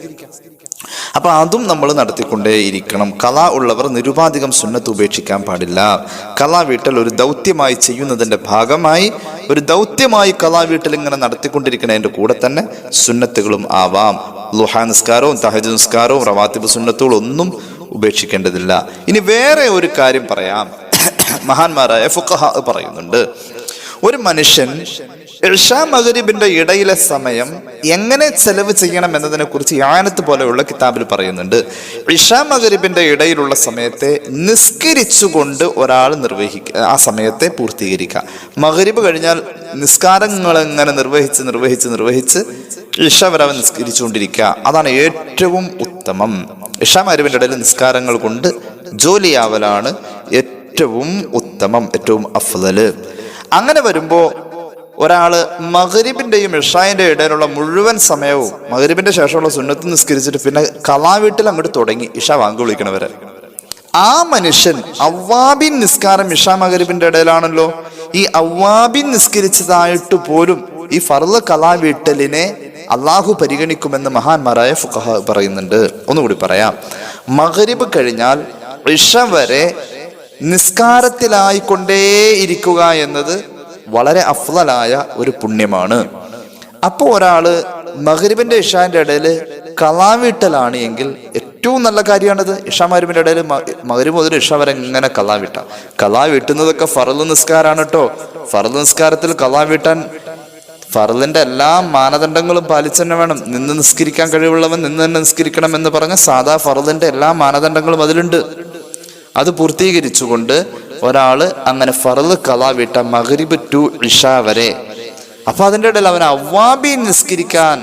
അപ്പൊ അതും നമ്മൾ നടത്തിക്കൊണ്ടേയിരിക്കണം. ഖളാ ഉള്ളവർ നിരുപാധികം സുന്നത്ത് ഉപേക്ഷിക്കാൻ പാടില്ല. ഖളാ വീട്ടിൽ ഒരു ദൗത്യമായി ചെയ്യുന്നതിന്റെ ഭാഗമായി, ഒരു ദൗത്യമായി ഖളാ വീട്ടിൽ ഇങ്ങനെ നടത്തിക്കൊണ്ടിരിക്കുന്നതിന്റെ കൂടെ തന്നെ സുന്നത്തുകളും ആവാം. ളുഹാ നിസ്കാരവും തഹജ്ജുദ് നിസ്കാരവും റവാത്തിബ് സുന്നത്തുകളും ഒന്നും ഉപേക്ഷിക്കേണ്ടതില്ല. ഇനി വേറെ ഒരു കാര്യം പറയാം. മഹാന്മാരായ ഫുഖഹാ പറയുന്നുണ്ട്, ഒരു മനുഷ്യൻ ഇശാ മഗ്രിബിന്റെ ഇടയിലെ സമയം എങ്ങനെ ചെലവ് ചെയ്യണം എന്നതിനെ കുറിച്ച് യാനത്ത് പോലെയുള്ള കിതാബിൽ പറയുന്നുണ്ട്. ഇശാ മഗ്രിബിന്റെ ഇടയിലുള്ള സമയത്തെ നിസ്കരിച്ചുകൊണ്ട് ഒരാൾ ആ സമയത്തെ പൂർത്തീകരിക്കുക. മഗ്രിബ് കഴിഞ്ഞാൽ നിസ്കാരങ്ങൾ എങ്ങനെ നിർവഹിച്ച് ഇശ വരെ അവൻ നിസ്കരിച്ചുകൊണ്ടിരിക്കുക. അതാണ് ഏറ്റവും ഉത്തമം. ഇശാ മഗ്രിബിന്റെ ഇടയിൽ നിസ്കാരങ്ങൾ കൊണ്ട് ജോലിയാവലാണ് ഏറ്റവും ഉത്തമം, ഏറ്റവും അഫ്ളല്. അങ്ങനെ വരുമ്പോ ഒരാള് മഗ്രിബിന്റെയും ഇശായിന്റെയും ഇടയിലുള്ള മുഴുവൻ സമയവും മഗ്രിബിന്റെ ശേഷമുള്ള സുന്നത്ത് നിസ്കരിച്ചിട്ട് പിന്നെ ഖളാ വീട്ടിൽ അങ്ങോട്ട് തുടങ്ങി ഇശ വാങ്ക് വിളിക്കണവരെ, ആ മനുഷ്യൻ അവ്വാബിൻ നിസ്കാരം ഇശാ മഗ്രിബിന്റെ ഇടയിലാണല്ലോ, ഈ അവ്വാബിൻ നിസ്കരിച്ചതായിട്ട് പോലും ഈ ഫർള് ഖളാ വീട്ടലിനെ അള്ളാഹു പരിഗണിക്കുമെന്ന് മഹാന്മാരായ ഫുഖഹാ പറയുന്നുണ്ട്. ഒന്നുകൂടി പറയാം. മഗ്രിബ് കഴിഞ്ഞാൽ ഇശ വരെ നിസ്കാരത്തിലായിക്കൊണ്ടേയിരിക്കുക എന്നത് വളരെ അഫ്ളലായ ഒരു പുണ്യമാണ്. അപ്പൊ ഒരാള് മഗ്രിബിന്റെ ഇശാന്റെ ഇടയിൽ ഖളാ വീട്ടലാണ് എങ്കിൽ ഏറ്റവും നല്ല കാര്യമാണത്. ഇശാ മഗ്രിബിന്റെ ഇടയിൽ മഗ്രിബ് മുതൽ ഇശ വരെ ഇങ്ങനെ ഖളാ വീട്ടുന്നതൊക്കെ ഫർള് നിസ്കാരാണ് കേട്ടോ. ഫർള് നിസ്കാരത്തിൽ ഖളാ വീട്ടാൻ ഫർളിന്റെ എല്ലാ മാനദണ്ഡങ്ങളും പാലിച്ചു തന്നെ വേണം. നിന്ന് നിസ്കരിക്കാൻ കഴിവുള്ളവൻ നിന്ന് തന്നെ നിസ്കരിക്കണം എന്ന് പറഞ്ഞ സാധാ ഫർളിന്റെ എല്ലാ മാനദണ്ഡങ്ങളും അതിലുണ്ട്. അത് പൂർത്തീകരിച്ചുകൊണ്ട് ഒരാള് അങ്ങനെ ഫർള് ഖളാ വീട്ട മഗ്രിബ് ടു ഇശ വരെ. അപ്പൊ അതിൻ്റെ ഇടയിൽ അവന് അവ്വാബി നിസ്കരിക്കാൻ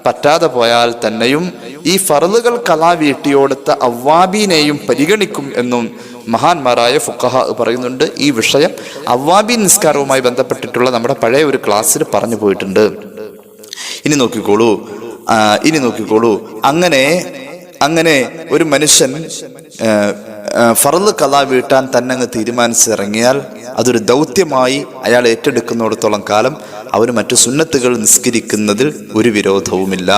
പറ്റാതെ പോയാൽ തന്നെയും ഈ ഫർളുകൾ ഖളാ വീട്ടിയോടുത്ത അവ്വാബീനെയും പരിഗണിക്കും എന്നും മഹാന്മാരായ ഫുഖഹാ പറയുന്നുണ്ട്. ഈ വിഷയം അവ്വാബി നിസ്കാരവുമായി ബന്ധപ്പെട്ടിട്ടുള്ള നമ്മുടെ പഴയ ഒരു ക്ലാസ്സിൽ പറഞ്ഞു പോയിട്ടുണ്ട്. ഇനി നോക്കിക്കോളൂ. അങ്ങനെ ഒരു മനുഷ്യൻ ഫർള് ഖളാ വീട്ടാൻ തന്നെ അങ്ങ് തീരുമാനിച്ചിറങ്ങിയാൽ അതൊരു ദൗത്യമായി അയാൾ ഏറ്റെടുക്കുന്നിടത്തോളം കാലം അവന് മറ്റു സുന്നത്തുകൾ നിസ്കരിക്കുന്നതിൽ ഒരു വിരോധവുമില്ല.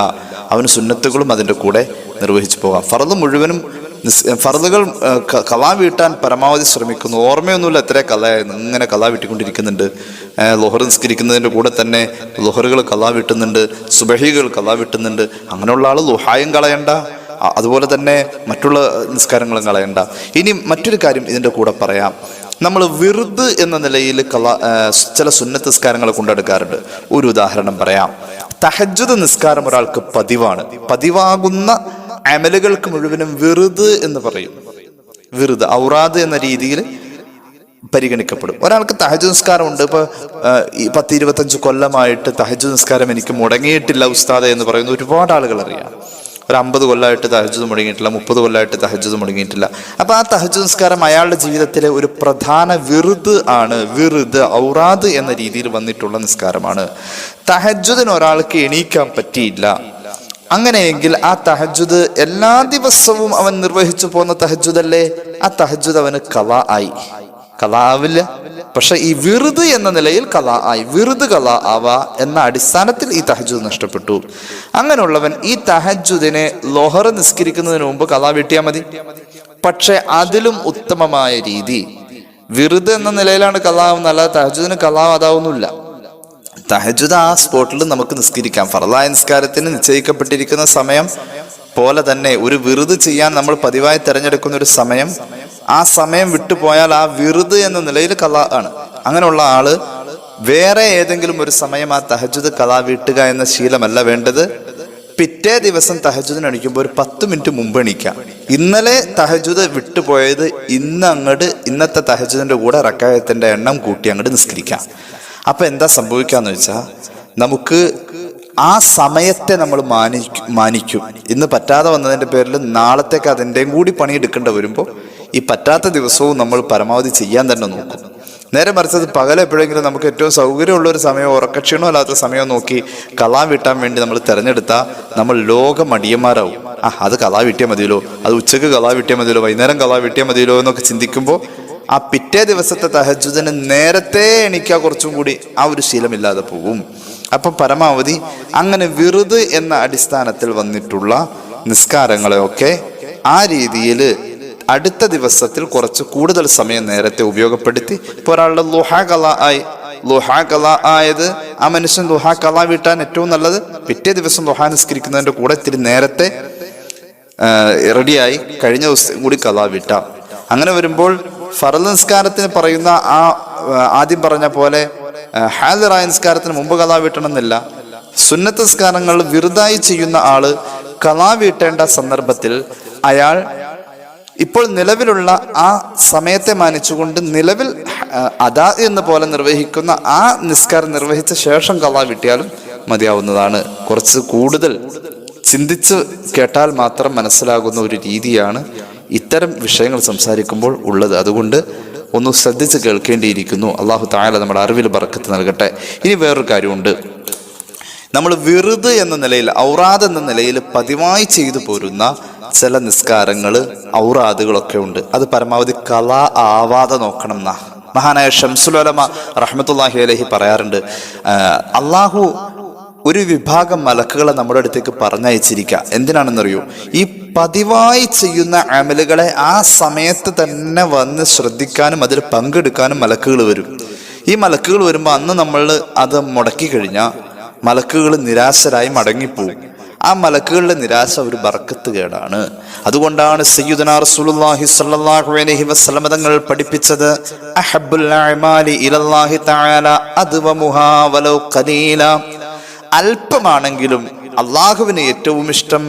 അവന് സുന്നത്തുകളും അതിൻ്റെ കൂടെ നിർവഹിച്ചു പോകാം. ഫർളുകൾ ഖളാ വീട്ടാൻ പരമാവധി ശ്രമിക്കുന്നു. ഓർമ്മയൊന്നുമില്ല എത്ര ഖളായിരുന്നു, ഇങ്ങനെ ഖളാ വീട്ടിക്കൊണ്ടിരിക്കുന്നുണ്ട്. ളുഹർ നിസ്കരിക്കുന്നതിൻ്റെ കൂടെ തന്നെ ളുഹറുകൾ ഖളാ വീട്ടുന്നുണ്ട്, സുബഹികൾ ഖളാ വീട്ടുന്നുണ്ട്. അങ്ങനെയുള്ള ആൾ ളുഹായും കളയണ്ട, അതുപോലെ തന്നെ മറ്റുള്ള നിസ്കാരങ്ങളും കളയണ്ട. ഇനി മറ്റൊരു കാര്യം ഇതിൻ്റെ കൂടെ പറയാം. നമ്മൾ വിർദ് എന്ന നിലയിൽ ചില സുന്നത്ത് നിസ്കാരങ്ങളെ കൊണ്ടെടുക്കാറുണ്ട്. ഒരു ഉദാഹരണം പറയാം. തഹജ്ജുദ് നിസ്കാരം ഒരാൾക്ക് പതിവാകുന്ന അമലുകൾക്ക് മുഴുവനും വിർദ് എന്ന് പറയും. വിർദ് ഔറാദ് എന്ന രീതിയിൽ പരിഗണിക്കപ്പെടും. ഒരാൾക്ക് തഹജ്ജുദ് നിസ്കാരം ഉണ്ട്. ഇപ്പൊ 10-25 കൊല്ലമായിട്ട് തഹജ്ജുദ് നിസ്കാരം എനിക്ക് മുടങ്ങിയിട്ടില്ല ഉസ്താദ് എന്ന് പറയുന്ന ഒരുപാട് ആളുകൾ അറിയാം. ഒരു 50 കൊല്ലമായിട്ട് തഹജ്ജുദ് മുടങ്ങിയിട്ടില്ല, 30 കൊല്ലമായിട്ട് തഹജ്ജുദ് മുടങ്ങിയിട്ടില്ല. അപ്പൊ ആ തഹജ്ജുദ് നിസ്കാരം അയാളുടെ ജീവിതത്തിലെ ഒരു പ്രധാന വിർദ് ആണ്. വിർദ് ഔറാദ് എന്ന രീതിയിൽ വന്നിട്ടുള്ള നിസ്കാരമാണ്. തഹജ്ജുദിന് ഒരാൾക്ക് എണീക്കാൻ പറ്റിയില്ല, അങ്ങനെയെങ്കിൽ ആ തഹജ്ജുദ് എല്ലാ ദിവസവും അവൻ നിർവഹിച്ചു പോകുന്ന തഹജ്ജുദല്ലേ, ആ തഹജ്ജുദ് അവന് ഖളാ ആവില്ല. പക്ഷെ ഈ വിർദ് എന്ന നിലയിൽ ഖളാ ആയി. വിർദ് ഖളാ ആവാ എന്ന അടിസ്ഥാനത്തിൽ ഈ തഹജ്ജുദ് നഷ്ടപ്പെട്ടു. അങ്ങനെയുള്ളവൻ ഈ തഹജ്ജുദിനെ ളുഹർ നിസ്കരിക്കുന്നതിന് മുമ്പ് ഖളാ വീട്ടിയാൽ മതി. പക്ഷെ അതിലും ഉത്തമമായ രീതി വിർദ് എന്ന നിലയിലാണ് ഖളാ ആവുന്നത്, അല്ലാതെ തഹജ്ജുദിന് ഖളാ അതാവുന്നില്ല. തഹജ്ജുദ് ആ സ്പോട്ടിൽ നമുക്ക് നിസ്കരിക്കാം. ഫർളായ നിസ്കാരത്തിന് നിശ്ചയിക്കപ്പെട്ടിരിക്കുന്ന സമയം പോലെ തന്നെ ഒരു വിർദ് ചെയ്യാൻ നമ്മൾ പതിവായി തിരഞ്ഞെടുക്കുന്ന ഒരു സമയം, ആ സമയം വിട്ടുപോയാൽ ആ വിർദ് എന്ന നിലയിൽ ഖളാ ആണ്. അങ്ങനെയുള്ള ആള് വേറെ ഏതെങ്കിലും ഒരു സമയം ആ തഹജ്ജുദ് ഖളാ വീട്ടുക എന്ന ശീലമല്ല വേണ്ടത്. പിറ്റേ ദിവസം തഹജ്ജുദിന് എണീക്കുമ്പോൾ ഒരു 10 മിനിറ്റ് മുമ്പ് എണീക്കാം. ഇന്നലെ തഹജ്ജുദ് വിട്ടുപോയത് ഇന്നത്തെ തഹജ്ജുദിന്റെ കൂടെ റക്അത്തിന്റെ എണ്ണം കൂട്ടി അങ്ങോട്ട് നിസ്കരിക്കാം. അപ്പൊ എന്താ സംഭവിക്കാന്ന് വെച്ചാൽ നമുക്ക് ആ സമയത്തെ നമ്മൾ മാനിക്കും. ഇന്ന് പറ്റാതെ വന്നതിൻ്റെ പേരിൽ നാളത്തേക്ക് അതിൻ്റെയും കൂടി പണിയെടുക്കേണ്ടി വരുമ്പോൾ ഈ പറ്റാത്ത ദിവസവും നമ്മൾ പരമാവധി ചെയ്യാൻ തന്നെ നോക്കും. നേരെ മറിച്ചത് പകൽ എപ്പോഴെങ്കിലും നമുക്ക് ഏറ്റവും സൗകര്യമുള്ള ഒരു സമയം, ഉറക്കക്ഷീണോ അല്ലാത്ത സമയം നോക്കി കലാ വീട്ടാൻ വേണ്ടി നമ്മൾ തിരഞ്ഞെടുത്താൽ നമ്മൾ ലോകമടിയന്മാരാവും. അത് കലാ വീട്ടിയാൽ മതിയല്ലോ, അത് ഉച്ചക്ക് കലാ വീട്ടിയാൽ മതിയല്ലോ, വൈകുന്നേരം കലാ വീട്ടിയാൽ മതിയല്ലോ എന്നൊക്കെ ചിന്തിക്കുമ്പോൾ ആ പിറ്റേ ദിവസത്തെ തഹജ്ജുദിന് നേരത്തെ എണീക്കാൻ കുറച്ചും കൂടി ആ ഒരു ശീലമില്ലാതെ പോകും. അപ്പം പരമാവധി അങ്ങനെ വിറുത് എന്ന അടിസ്ഥാനത്തിൽ വന്നിട്ടുള്ള നിസ്കാരങ്ങളെയൊക്കെ ആ രീതിയിൽ അടുത്ത ദിവസത്തിൽ കുറച്ച് കൂടുതൽ സമയം നേരത്തെ ഉപയോഗപ്പെടുത്തി. ഇപ്പോൾ ഒരാളുടെ ലുഹാ കല ആയത് ആ മനുഷ്യൻ ലുഹാ കല വീട്ടാൻ ഏറ്റവും നല്ലത് പിറ്റേ ദിവസം ലുഹാ നിസ്കരിക്കുന്നതിൻ്റെ കൂടെ ഇത്തിരി നേരത്തെ റെഡിയായി കഴിഞ്ഞ ദിവസം കൂടി കല വീട്ടാം. അങ്ങനെ വരുമ്പോൾ ഫർള് നിസ്കാരത്തിന് പറയുന്ന ആ ആദ്യം പറഞ്ഞ പോലെ ഹാദിറായ നിസ്കാരത്തിന് മുമ്പ് കലാ വീട്ടണമെന്നില്ല. സുന്നത്ത് നിസ്കാരങ്ങൾ വിറുതായി ചെയ്യുന്ന ആള് കലാ വീട്ടേണ്ട സന്ദർഭത്തിൽ അയാൾ ഇപ്പോൾ നിലവിലുള്ള ആ സമയത്തെ മാനിച്ചുകൊണ്ട് നിലവിൽ അദാ എന്ന പോലെ നിർവഹിക്കുന്ന ആ നിസ്കാരം നിർവഹിച്ച ശേഷം കലാ വീട്ടിയാലും മതിയാവുന്നതാണ്. കുറച്ച് കൂടുതൽ ചിന്തിച്ച് കേട്ടാൽ മാത്രം മനസ്സിലാകുന്ന ഒരു രീതിയാണ് ഇത്തരം വിഷയങ്ങൾ സംസാരിക്കുമ്പോൾ ഉള്ളത്. അതുകൊണ്ട് ഒന്ന് ശ്രദ്ധിച്ച് കേൾക്കേണ്ടിയിരിക്കുന്നു. അള്ളാഹു തആല നമ്മുടെ അറിവിൽ ബർക്കത്ത് നൽകട്ടെ. ഇനി വേറൊരു കാര്യമുണ്ട്. നമ്മൾ വിറുത് എന്ന നിലയിൽ, ഔറാദ് എന്ന നിലയിൽ പതിവായി ചെയ്തു പോരുന്ന ചില നിസ്കാരങ്ങൾ, ഔറാദുകളൊക്കെ ഉണ്ട്. അത് പരമാവധി കല ആവാതെ നോക്കണം എന്നാ മഹാനായ ശംസുൽ ഉലമ റഹ്മത്തുള്ളാഹി അലൈഹി പറയാറുണ്ട്. അള്ളാഹു ഒരു വിഭാഗം മലക്കുകളെ നമ്മുടെ അടുത്തേക്ക് പറഞ്ഞയച്ചിരിക്കുക. എന്തിനാണെന്നറിയോ? ഈ പതിവായി ചെയ്യുന്ന അമലുകളെ ആ സമയത്ത് തന്നെ വന്ന് ശ്രദ്ധിക്കാനും അതിൽ പങ്കെടുക്കാനും മലക്കുകൾ വരും. ഈ മലക്കുകൾ വരുമ്പോൾ അന്ന് നമ്മൾ അത് മുടക്കി കഴിഞ്ഞാൽ മലക്കുകൾ നിരാശരായി മടങ്ങിപ്പോവും. ആ മലക്കുകളുടെ നിരാശ ഒരു ബർക്കത്ത് കേടാണ്. അതുകൊണ്ടാണ് സയ്യിദുനാ റസൂലുള്ളാഹി സ്വല്ലല്ലാഹു അലൈഹി വസല്ലം തങ്ങൾ പഠിപ്പിച്ചത് അഹബ്ബുൽ അഅമാലി ഇലല്ലാഹി തആല അദ്വമുഹാ വലൗ ഖലീല. അല്പമാണെങ്കിലും അള്ളാഹുവിന് ഏറ്റവും ഇഷ്ടം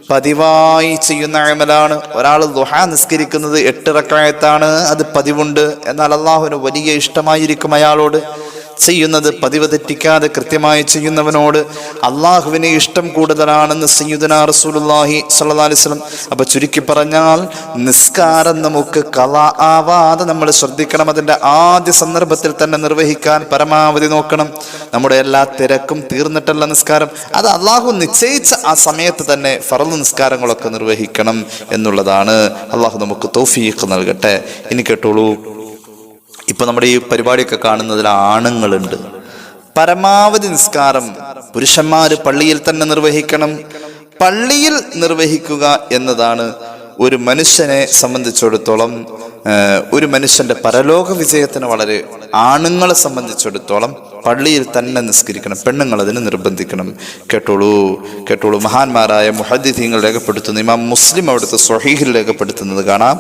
പതിവായി ചെയ്യുന്ന അമലാണ്. ഒരാൾ ദുഹാ നിസ്കരിക്കുന്നത് 8 റക്അത്താണ്, അത് പതിവുണ്ട്. എന്നാൽ അള്ളാഹുവിന് വലിയ ഇഷ്ടമായിരിക്കും അയാളോട് ചെയ്യുന്നത് പതിവ് തെറ്റിക്കാതെ കൃത്യമായി ചെയ്യുന്നവനോട് അള്ളാഹുവിന് ഇഷ്ടം കൂടുതലാണെന്ന് സയ്യിദുനാ റസൂലുള്ളാഹി സ്വല്ലല്ലാഹു അലൈഹി വസല്ലം. അപ്പൊ ചുരുക്കി പറഞ്ഞാൽ നിസ്കാരം നമുക്ക് ഖളാ ആവാതെ നമ്മൾ ശ്രദ്ധിക്കണം. അതിന്റെ ആദ്യ സന്ദർഭത്തിൽ തന്നെ നിർവഹിക്കാൻ പരമാവധി നോക്കണം. നമ്മുടെ എല്ലാ തിരക്കും തീർന്നിട്ടല്ല നിസ്കാരം, അത് അള്ളാഹു നിശ്ചയിച്ച ആ സമയത്ത് തന്നെ ഫർള് നിസ്കാരങ്ങളൊക്കെ നിർവഹിക്കണം എന്നുള്ളതാണ്. അള്ളാഹു നമുക്ക് തൗഫീഖ് നൽകട്ടെ. ഇനി കേട്ടോളൂ, ഇപ്പൊ നമ്മുടെ ഈ പരിപാടിയൊക്കെ കാണുന്നതിൽ ആണുങ്ങളുണ്ട്. പരമാവധി നിസ്കാരം പുരുഷന്മാര് പള്ളിയിൽ തന്നെ നിർവഹിക്കണം. പള്ളിയിൽ നിർവഹിക്കുക എന്നതാണ് ഒരു മനുഷ്യനെ സംബന്ധിച്ചിടത്തോളം, ഒരു മനുഷ്യന്റെ പരലോക വിജയത്തിന് വളരെ, ആണുങ്ങളെ സംബന്ധിച്ചിടത്തോളം പള്ളിയിൽ തന്നെ നിസ്കരിക്കണം. പെണ്ണുങ്ങൾ അതിന് നിർബന്ധിക്കണം. കേട്ടോളൂ മഹാന്മാരായ മുഹദ്ദിഥീങ്ങൾ രേഖപ്പെടുത്തുന്നു. ഇമാം മുസ്ലിം അവിടുത്തെ സ്വഹീഹിൽ രേഖപ്പെടുത്തുന്നത് കാണാം.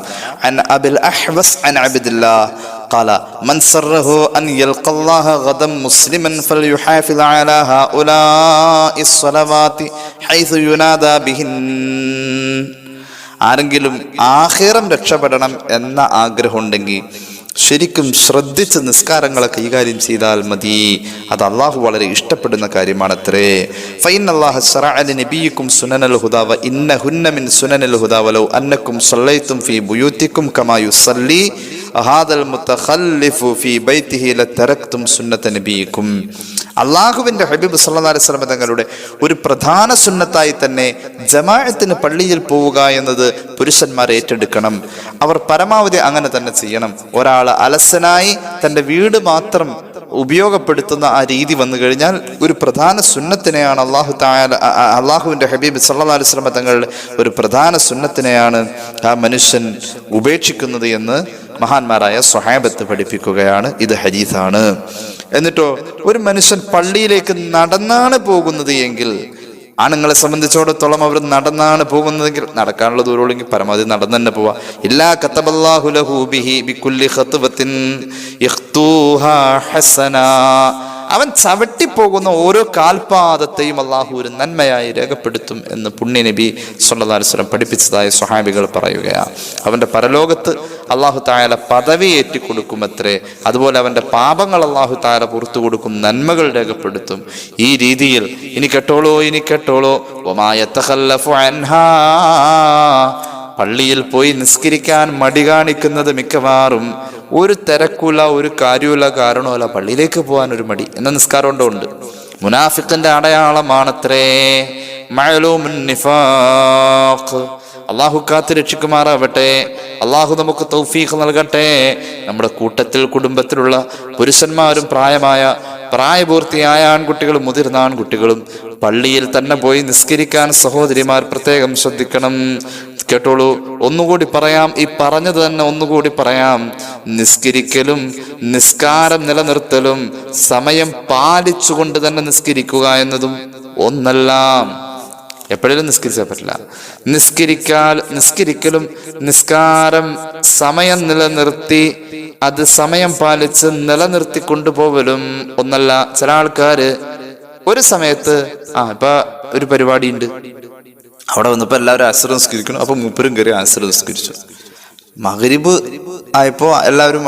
അൻ അബിൽ അഹ്വസ് അൻ അബ്ദില്ലാഹ് قال من سره أن يلقى الله غدا مسلما فليحافظ على هؤلاء الصلوات حيث ينادى بهن. ആരെങ്കിലും ആഖിറം രക്ഷപ്പെടണം എന്ന ആഗ്രഹമുണ്ടെങ്കിൽ ശരിക്കും ശ്രദ്ധിച്ച് നിസ്കാരങ്ങളെ കൈകാര്യം ചെയ്താൽ മതി. അത് അള്ളാഹു വളരെ ഇഷ്ടപ്പെടുന്ന കാര്യമാണത്രേ. ഫഇന്നല്ലാഹ ശറഅ ലനബിയിക്കും സുനനൽ ഹുദാ വ ഇന്നഹുന്ന മിൻ സുനനിൽ ഹുദാ വലൗ അന്നക്കും സല്ലൈതും ഫീ ബുയൂതിക്കും കമാ യുസല്ലി ഹാദൽ മുതഖല്ലിഫു ഫീ ബൈതിഹി ലതറക്തും സുന്നത നബിയിക്കും. അള്ളാഹുവിന്റെ ഹബീബ് സല്ലല്ലാഹു അലൈഹി വസല്ലം തങ്ങളുടെ ഒരു പ്രധാന സുന്നത്തായി തന്നെ ജമാഅത്തിന് പള്ളിയിൽ പോവുക എന്നത് പുരുഷന്മാർ ഏറ്റെടുക്കണം. അവർ പരമാവധി അങ്ങനെ തന്നെ ചെയ്യണം. ഒരാൾ അലസനായി തൻ്റെ വീട് മാത്രം ഉപയോഗപ്പെടുത്തുന്ന ആ രീതി വന്നു കഴിഞ്ഞാൽ ഒരു പ്രധാന സുന്നത്തിനെയാണ് അള്ളാഹുവിന്റെ ഹബീബ് സല്ലല്ലാഹു അലൈഹി വസല്ലം തങ്ങളുടെ ഒരു പ്രധാന സുന്നത്തിനെയാണ് ആ മനുഷ്യൻ ഉപേക്ഷിക്കുന്നത് എന്ന് മഹാന്മാരായ സ്വഹാബത്ത് പഠിപ്പിക്കുകയാണ്. ഇത് ഹദീസാണ്. എന്നിട്ടോ ഒരു മനുഷ്യൻ പള്ളിയിലേക്ക് നടന്നാണ് പോകുന്നത് എങ്കിൽ, ആണുങ്ങളെ സംബന്ധിച്ചിടത്തോളം അവർ നടന്നാണ് പോകുന്നതെങ്കിൽ, നടക്കാനുള്ള ദൂരമുള്ളെങ്കിൽ പരമാവധി നടന്നു തന്നെ പോവാ. ഇല്ലാ കതബല്ലാഹു ലഹു ബിഹി ബികുല്ലി ഖത്വത്തിൻ യഖ്തൂഹാ ഹസന. അവൻ ചവിട്ടിപ്പോകുന്ന ഓരോ കാൽപാദത്തെയും അള്ളാഹു ഒരു നന്മയായി രേഖപ്പെടുത്തും എന്ന് പുണ്യ നബി സല്ലല്ലാഹു അലൈഹി വസല്ലം പഠിപ്പിച്ചതായി സ്വഹാബികൾ പറയുകയാണ്. അവന്റെ പരലോകത്ത് അള്ളാഹു തആല പദവി ഏറ്റിക്കൊടുക്കുമത്രേ. അതുപോലെ അവന്റെ പാപങ്ങൾ അള്ളാഹു തആല പുറത്തു കൊടുക്കും, നന്മകൾ രേഖപ്പെടുത്തും. ഈ രീതിയിൽ ഇനി കേട്ടോളൂ വമാ യതഖല്ലഫു അൻഹാ, പള്ളിയിൽ പോയി നിസ്കരിക്കാൻ മടി കാണിക്കുന്നത് മിക്കവാറും ഒരു തിരക്കുല, ഒരു കാര്യമില്ല, കാരണമല്ല, പള്ളിയിലേക്ക് പോകാൻ ഒരു മടി എന്ന നിസ്കാരം ഉണ്ട്. മുനാഫിഖിന്റെ അടയാളമാണത്രേ മഅലൂമുൻ നിഫാഖ്. അള്ളാഹു കാത്ത് രക്ഷിക്കുമാറാവട്ടെ. അള്ളാഹു നമുക്ക് തൗഫീഖ് നൽകട്ടെ. നമ്മുടെ കൂട്ടത്തിൽ കുടുംബത്തിലുള്ള പുരുഷന്മാരും പ്രായപൂർത്തിയായ ആൺകുട്ടികളും മുതിർന്ന ആൺകുട്ടികളും പള്ളിയിൽ തന്നെ പോയി നിസ്കരിക്കാൻ സഹോദരിമാർ പ്രത്യേകം ശ്രദ്ധിക്കണം. കേട്ടോളൂ, ഒന്നുകൂടി പറയാം, ഈ പറഞ്ഞത് തന്നെ ഒന്നുകൂടി പറയാം. നിസ്കരിക്കലും നിസ്കാരം നിലനിർത്തലും സമയം പാലിച്ചുകൊണ്ട് തന്നെ നിസ്കരിക്കുക എന്നതും ഒന്നല്ല. എപ്പോഴേലും നിസ്കരിച്ചാൽ പറ്റില്ല. നിസ്കരിക്കലും നിസ്കാരം സമയം നിലനിർത്തി അത് സമയം പാലിച്ച് നിലനിർത്തി കൊണ്ടുപോകലും ഒന്നല്ല. ചില ആൾക്കാര് ഒരു സമയത്ത് ഇപ്പൊ ഒരു പരിപാടി ഉണ്ട്, അവിടെ വന്നപ്പോ എല്ലാവരും അസ്ർ നിസ്കരിക്കണം, അപ്പൊ മൂപ്പരും കയറി അസ്ർ നിസ്കരിച്ചു. മഗ്രിബ് ആയപ്പോ എല്ലാവരും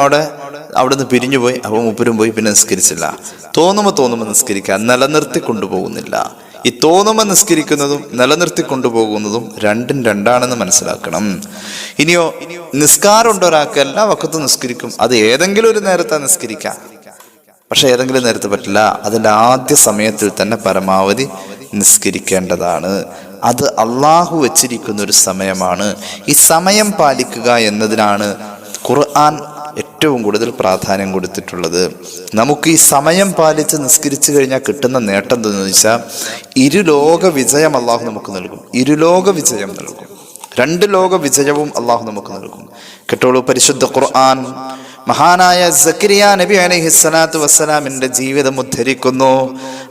അവിടുന്ന് പിരിഞ്ഞു പോയി, അപ്പൊ മൂപ്പരും പോയി, പിന്നെ നിസ്കരിച്ചില്ല. തോന്നുമ്പോ നിസ്കരിക്കുക, നിലനിർത്തി കൊണ്ടുപോകുന്നില്ല. ഈ തോന്നുമ്പോൾ നിസ്കരിക്കുന്നതും നിലനിർത്തി കൊണ്ടുപോകുന്നതും രണ്ടാണെന്ന് മനസ്സിലാക്കണം. ഇനിയോ നിസ്കാരം ഉണ്ടോ ഒരാൾക്ക് എല്ലാ വക്കത്തും നിസ്കരിക്കും, അത് ഏതെങ്കിലും ഒരു നേരത്തെ നിസ്കരിക്കാം, പക്ഷെ ഏതെങ്കിലും നേരത്തെ പറ്റില്ല. അതിൻ്റെ ആദ്യ സമയത്തിൽ തന്നെ പരമാവധി നിസ്കരിക്കേണ്ടതാണ്. അത് അള്ളാഹു വെച്ചിരിക്കുന്ന ഒരു സമയമാണ്. ഈ സമയം പാലിക്കുക എന്നതിനാണ് ഖുർആൻ ഏറ്റവും കൂടുതൽ പ്രാധാന്യം കൊടുത്തിട്ടുള്ളത്. നമുക്ക് ഈ സമയം പാലിച്ച് നിസ്കരിച്ചു കഴിഞ്ഞാൽ കിട്ടുന്ന നേട്ടം എന്തെന്ന് വെച്ചാൽ ഇരുലോക വിജയം അള്ളാഹു നമുക്ക് നൽകും. ഇരുലോക വിജയം നൽകും. 2 ലോക വിജയവും അള്ളാഹു നമുക്ക് നൽകും. കേട്ടോളൂ, പരിശുദ്ധ ഖുർആൻ മഹാനായ സക്കരിയ നബി അലൈഹിസ്സലാത്തു വസ്സലാമിന്റെ ജീവിതം ഉദ്ധരിക്കുന്നു.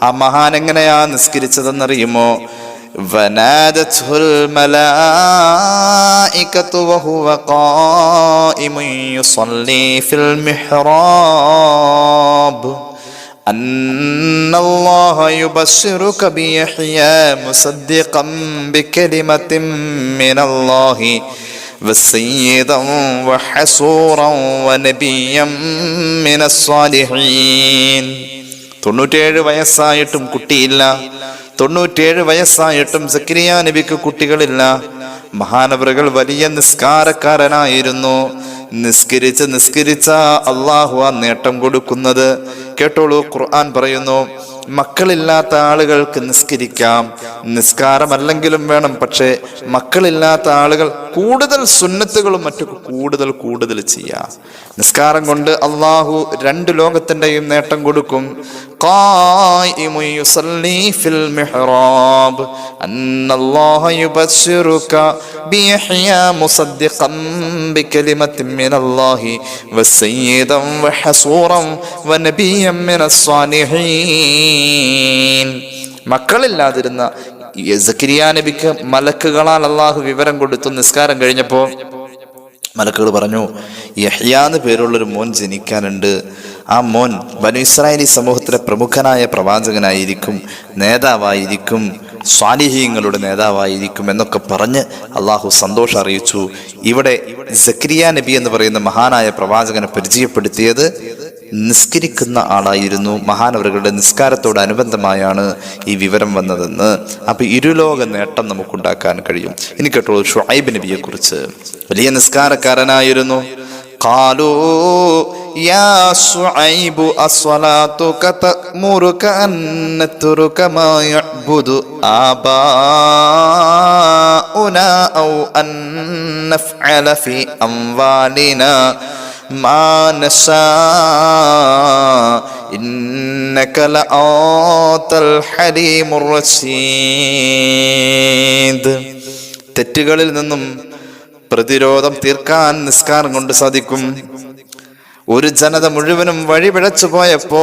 ആ മഹാൻ എങ്ങനെയാ നിസ്കരിച്ചതെന്നറിയുമോ? وَنَادَتْهُ الْمَلَائِكَةُ وَهُوَ قَائِمٌ يُصَلِّي فِي الْمِحْرَابِ أَنَّ اللَّهَ يُبَشِّرُكَ بِيَحْيَى مُصَدِّقًا بِكَلِمَةٍ مِّنَ اللَّهِ وَسَيِّدًا وَحَصُورًا وَنَبِيًّا مِّنَ الصَّالِحِينَ. 97 വയസ്സായിട്ടും കുട്ടിയില്ല. 97 വയസ്സായിട്ടും സക്കരിയ നബിക്ക് കുട്ടികളില്ല. മഹാനവറുകൾ വലിയ നിസ്കാരക്കാരനായിരുന്നു. നിസ്കരിച്ച അള്ളാഹു ആ നേട്ടം കൊടുക്കുന്നത്. കേട്ടോളൂ, ഖുർആൻ പറയുന്നു, മക്കളില്ലാത്ത ആളുകൾക്ക് നിസ്കരിക്കാം, നിസ്കാരമല്ലെങ്കിലും വേണം. പക്ഷേ മക്കളില്ലാത്ത ആളുകൾ കൂടുതൽ സുന്നത്തുകളും മറ്റൊക്കെ കൂടുതൽ ചെയ്യാം. നിസ്കാരം കൊണ്ട് അള്ളാഹു 2 ലോകത്തിന്റെയും നേട്ടം കൊടുക്കും. ഖായിമുൻ യുസല്ലി ഫിൽ മിഹ്റാബ് അന്നല്ലാഹ യുബശ്ശിറുക ബിയഹ്യാ മുസദ്ദിഖൻ ബികലിമത്തിൻ മിനല്ലാഹി വസയ്യിദൻ വഹസൂറൻ വനബിയ്യൻ മിനസ് സ്വാലിഹീൻ. മക്കളില്ലാതിരുന്ന സക്കരിയ നബിക്ക് മലക്കുകളാൽ അള്ളാഹു വിവരം കൊടുത്തു. നിസ്കാരം കഴിഞ്ഞപ്പോ മലക്കുകൾ പറഞ്ഞു, യഹ്യാന്ന് പേരുള്ളൊരു മോൻ ജനിക്കാനുണ്ട്. ആ മോൻ ബനു ഇസ്രായേലി സമൂഹത്തിലെ പ്രമുഖനായ പ്രവാചകനായിരിക്കും, നേതാവായിരിക്കും, സ്വാലിഹീങ്ങളുടെ നേതാവായിരിക്കും എന്നൊക്കെ പറഞ്ഞ് അള്ളാഹു സന്തോഷം അറിയിച്ചു. ഇവിടെ സക്കരിയ നബി എന്ന് പറയുന്ന മഹാനായ പ്രവാചകനെ പരിചയപ്പെടുത്തിയത് നിസ്കരിക്കുന്ന ആളായിരുന്നു. മഹാനവറുകളുടെ നിസ്കാരത്തോടനുബന്ധമായാണ് ഈ വിവരം വന്നതെന്ന്. അപ്പൊ ഇരുലോക നേട്ടം നമുക്കുണ്ടാക്കാൻ കഴിയും. ഇനി കേട്ടോ, ഷുഐബ് നബിയെ കുറിച്ച്. വലിയ നിസ്കാരക്കാരനായിരുന്നു. ഖാലൂ യാ ശുഐബു അസ്സലാതുക തഅമുറുക അൻ നത്റുക മാ യഅ്ബുദു ആബാഉനാ ഔ അൻ നഫ്അല ഫീ അംവാലിനാ മാ നശാ ഇന്നക ലഅതൽ ഹലീമുർ റശീദ്. തെറ്റുകളിൽ നിന്നും പ്രതിരോധം തീർക്കാൻ നിസ്കാരം കൊണ്ട് സാധിക്കും. ഒരു ജനത മുഴുവനും വഴിപിഴച്ചു പോയപ്പോ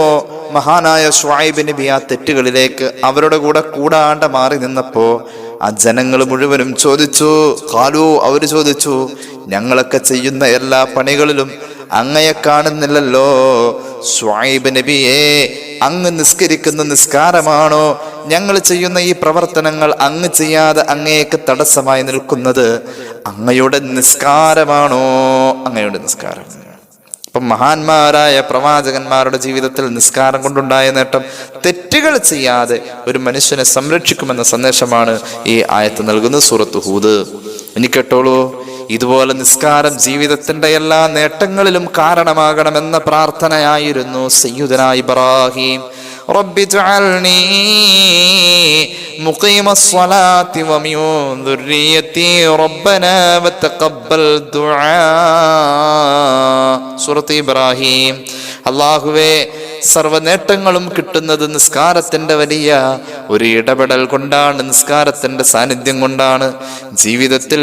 മഹാനായ ശുഐബ് നബി ആ തെറ്റുകളിലേക്ക് അവരുടെ കൂടെ കൂടാണ്ട് മാറി നിന്നപ്പോ ആ ജനങ്ങൾ മുഴുവനും ചോദിച്ചു. ഖാലു, അവര് ചോദിച്ചു, ഞങ്ങളൊക്കെ ചെയ്യുന്ന എല്ലാ പണികളിലും അങ്ങയെ കാണുന്നില്ലല്ലോ. ശുഐബ് നബിയെ, അങ്ങ് നിസ്കരിക്കുന്ന നിസ്കാരമാണോ, ഞങ്ങൾ ചെയ്യുന്ന ഈ പ്രവർത്തനങ്ങൾ അങ്ങ് ചെയ്യാതെ അങ്ങേക്ക് തടസ്സമായി നിൽക്കുന്നത് അങ്ങയുടെ നിസ്കാരമാണോ? അങ്ങയുടെ നിസ്കാരം. ഇപ്പം മഹാന്മാരായ പ്രവാചകന്മാരുടെ ജീവിതത്തിൽ നിസ്കാരം കൊണ്ടുണ്ടായ നേട്ടം തെറ്റുകൾ ചെയ്യാതെ ഒരു മനുഷ്യനെ സംരക്ഷിക്കുമെന്ന സന്ദേശമാണ് ഈ ആയത്ത് നൽകുന്നത്. സൂറത്ത് ഹൂദ്. ഇനി കേട്ടോളൂ, ഇതുപോലെ നിസ്കാരം ജീവിതത്തിന്റെ എല്ലാ നേട്ടങ്ങളിലും കാരണമാകണമെന്ന പ്രാർത്ഥനയായിരുന്നു സയ്യിദുനാ ഇബ്രാഹിം. റബ്ബി ജഅൽനി മുഖീമസ്സലാത്തി വമിൻ ദുർരിയതി റബ്ബനാ വതഖബ്ബൽ ദുആ. സൂറത്ത് ഇബ്രാഹിം. അല്ലാഹുവേ, സർവ്വ നേട്ടങ്ങളും കിട്ടുന്നത് നിസ്കാരത്തിന്റെ വലിയ ഒരു ഇടപെടൽ കൊണ്ടാണ്, നിസ്കാരത്തിന്റെ സാന്നിധ്യം കൊണ്ടാണ്. ജീവിതത്തിൽ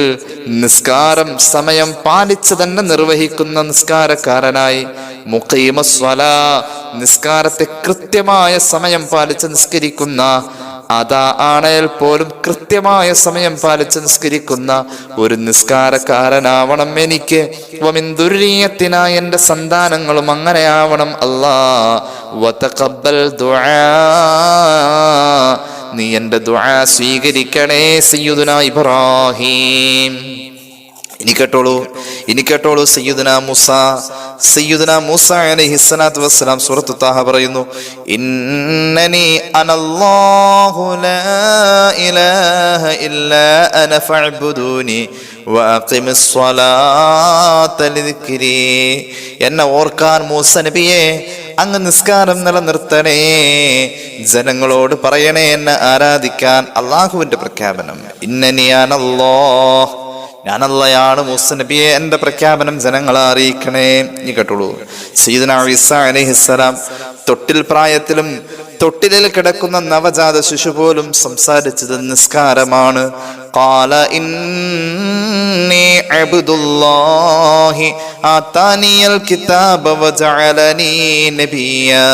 നിസ്കാരം സമയം പാലിച്ച് തന്നെ നിർവഹിക്കുന്ന നിസ്കാരക്കാരനായി, മുഖീമസ്വലാ, നിസ്കാരത്തെ കൃത്യമായ സമയം പാലിച്ച് നിസ്കരിക്കുന്ന, അതാ ആണേൽ പോലും കൃത്യമായ സമയം പാലിച്ച് നിസ്കരിക്കുന്ന ഒരു നിസ്കാരക്കാരനാവണം എനിക്ക്. വമിൻ ദുർരിയത്തിനാ, എന്റെ സന്താനങ്ങളും അങ്ങനെയാവണം അല്ലാ. വതഖബ്ബൽ ദുആ, നീ എന്റെ ദുആ സ്വീകരിക്കണേ സയ്യിദുനാ ഇബ്രാഹിം. ഇനി കേട്ടോളൂ സയ്യിദുനാ മൂസ അലൈഹിസ്സലാത്തു വസ്സലാം സൂറത്ത് താഹ പറയുന്നു, ഇന്നനി അനല്ലാഹു ലാ ഇലാഹ ഇല്ലാ അന ഫഅബ്ദൂനി വഅഖിമിസ് സ്വലാത്ത ലിദ്ക്രി. എന്നെ ഓർക്കാൻ മൂസ നബിയെ അങ്ങ് നിസ്കാരം നിലനിർത്തണേ, ജനങ്ങളോട് പറയണേ എന്നെ ആരാധിക്കാൻ. അള്ളാഹുവിന്റെ പ്രഖ്യാപനം, ഇന്നനി അനല്ലാഹ്, ഞാനല്ലയാണ് മൂസ നബിയെ, എന്റെ പ്രഖ്യാപനം ജനങ്ങളെ അറിയിക്കണേ. നീ കേട്ടോളൂ, സയ്യിദുനാ ഈസാ അലൈഹിസ്സലാം തൊട്ടിൽ പ്രായത്തിലും തൊട്ടിലിൽ കിടക്കുന്ന നവജാത ശിശു പോലും സംസാരിച്ചത് നിസ്കാരമാണ്. ഖാല ഇന്നി അബ്ദുല്ലാഹി ആതാനിയൽ കിതാബ വജഅലനി നബിയ്യാ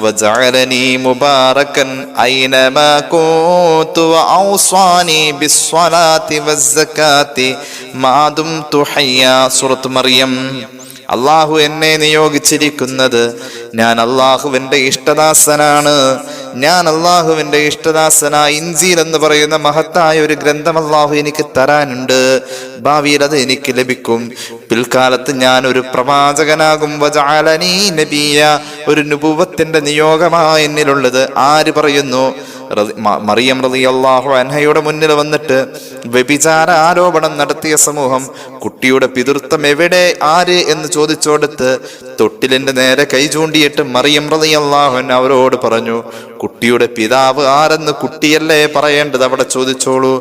വജഅലനി മുബാറകൻ ഐനമാ കുന്തു വഔസാനി ബിസ്സലാത്തി വസ്സകാത്തി മാ ദുംതു ഹയ്യാ. സൂറത്ത് മറിയം. അള്ളാഹു എന്നെ നിയോഗിച്ചിരിക്കുന്നത്, ഞാൻ അള്ളാഹുവിന്റെ ഇഷ്ടദാസനാണ്. ഇൻജീൽ എന്ന് പറയുന്ന മഹത്തായ ഒരു ഗ്രന്ഥം അള്ളാഹു എനിക്ക് തരാനുണ്ട്. ഭാവിയിൽ അത് എനിക്ക് ലഭിക്കും. പിൽക്കാലത്ത് ഞാൻ ഒരു പ്രവാചകനാകും. വജഅലനി നബിയ്യ, ഒരു നുബുവത്തിന്റെ നിയോഗമാണ് എന്നിലുള്ളത്. ആര് പറയുന്നു? മറിയം റളിയല്ലാഹു അൻഹയുടെ മുന്നിൽ വന്നിട്ട് വ്യഭിചാര ആരോപണം നടത്തിയ സമൂഹം കുട്ടിയുടെ പിതൃത്വം എവിടെ, ആര് എന്ന് ചോദിച്ചോടുത്ത് തൊട്ടിലിന്റെ നേരെ കൈ ചൂണ്ടിയിട്ട് മറിയം റളിയല്ലാഹു അൻഹ അവരോട് പറഞ്ഞു, കുട്ടിയുടെ പിതാവ് ആരെന്ന് കുട്ടിയല്ലേ പറയേണ്ടത്, അവിടെ ചോദിച്ചോളൂ.